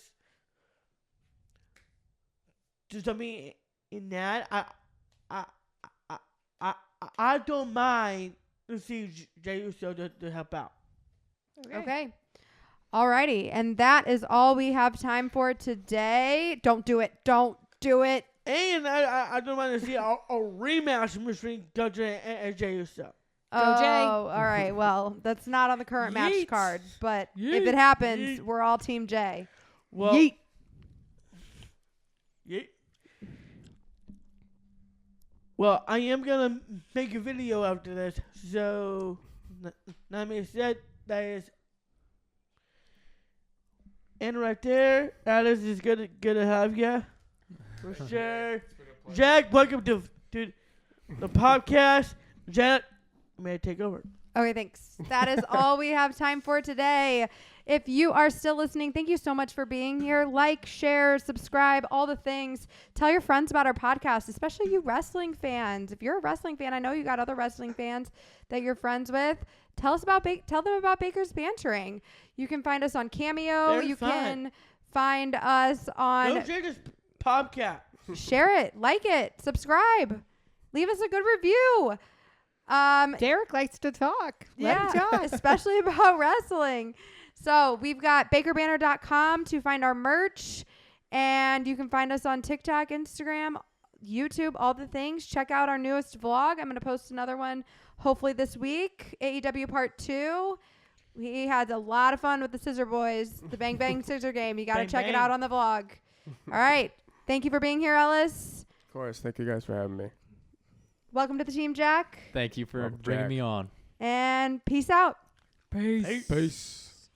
do something in that. I don't mind to see Jey Uso to help out. Okay. Alrighty, and that is all we have time for today. Don't do it. Don't do it. And I don't want to see a rematch between Judgement and Jay Uso. Go Jay. Oh, all right. Well, that's not on the current match Yeet. card, but if Yeet. it happens, Yeet. we're all Team J. Well, Yeet. Yeet. Well, I am gonna make a video after this, so that being said, that is. And right there, Alice is good to have you. For sure. Jack, welcome to the podcast. Jack, may I take over? Okay, thanks. That is all we have time for today. If you are still listening, thank you so much for being here. Like, share, subscribe, all the things. Tell your friends about our podcast, especially you wrestling fans. If you're a wrestling fan, I know you got other wrestling fans that you're friends with. Tell them about Baker's Bantering. You can find us on Cameo. They're you fun. can find us on Don't share this podcast. share it, like it, subscribe, leave us a good review. Derek likes to talk. Let him Yeah, talk. especially about wrestling. So we've got bakerbanner.com to find our merch, and you can find us on TikTok, Instagram, YouTube, all the things. Check out our newest vlog. I'm going to post another one hopefully this week, AEW Part 2. We had a lot of fun with the Scissor Boys, the Bang Bang Scissor game. You got to Bang, check it bang. out on the vlog. All right. Thank you for being here, Ellis. Of course. Thank you guys for having me. Welcome to the team, Jack. Thank you for Welcome, bringing Jack. me on. And peace out. Peace. Peace.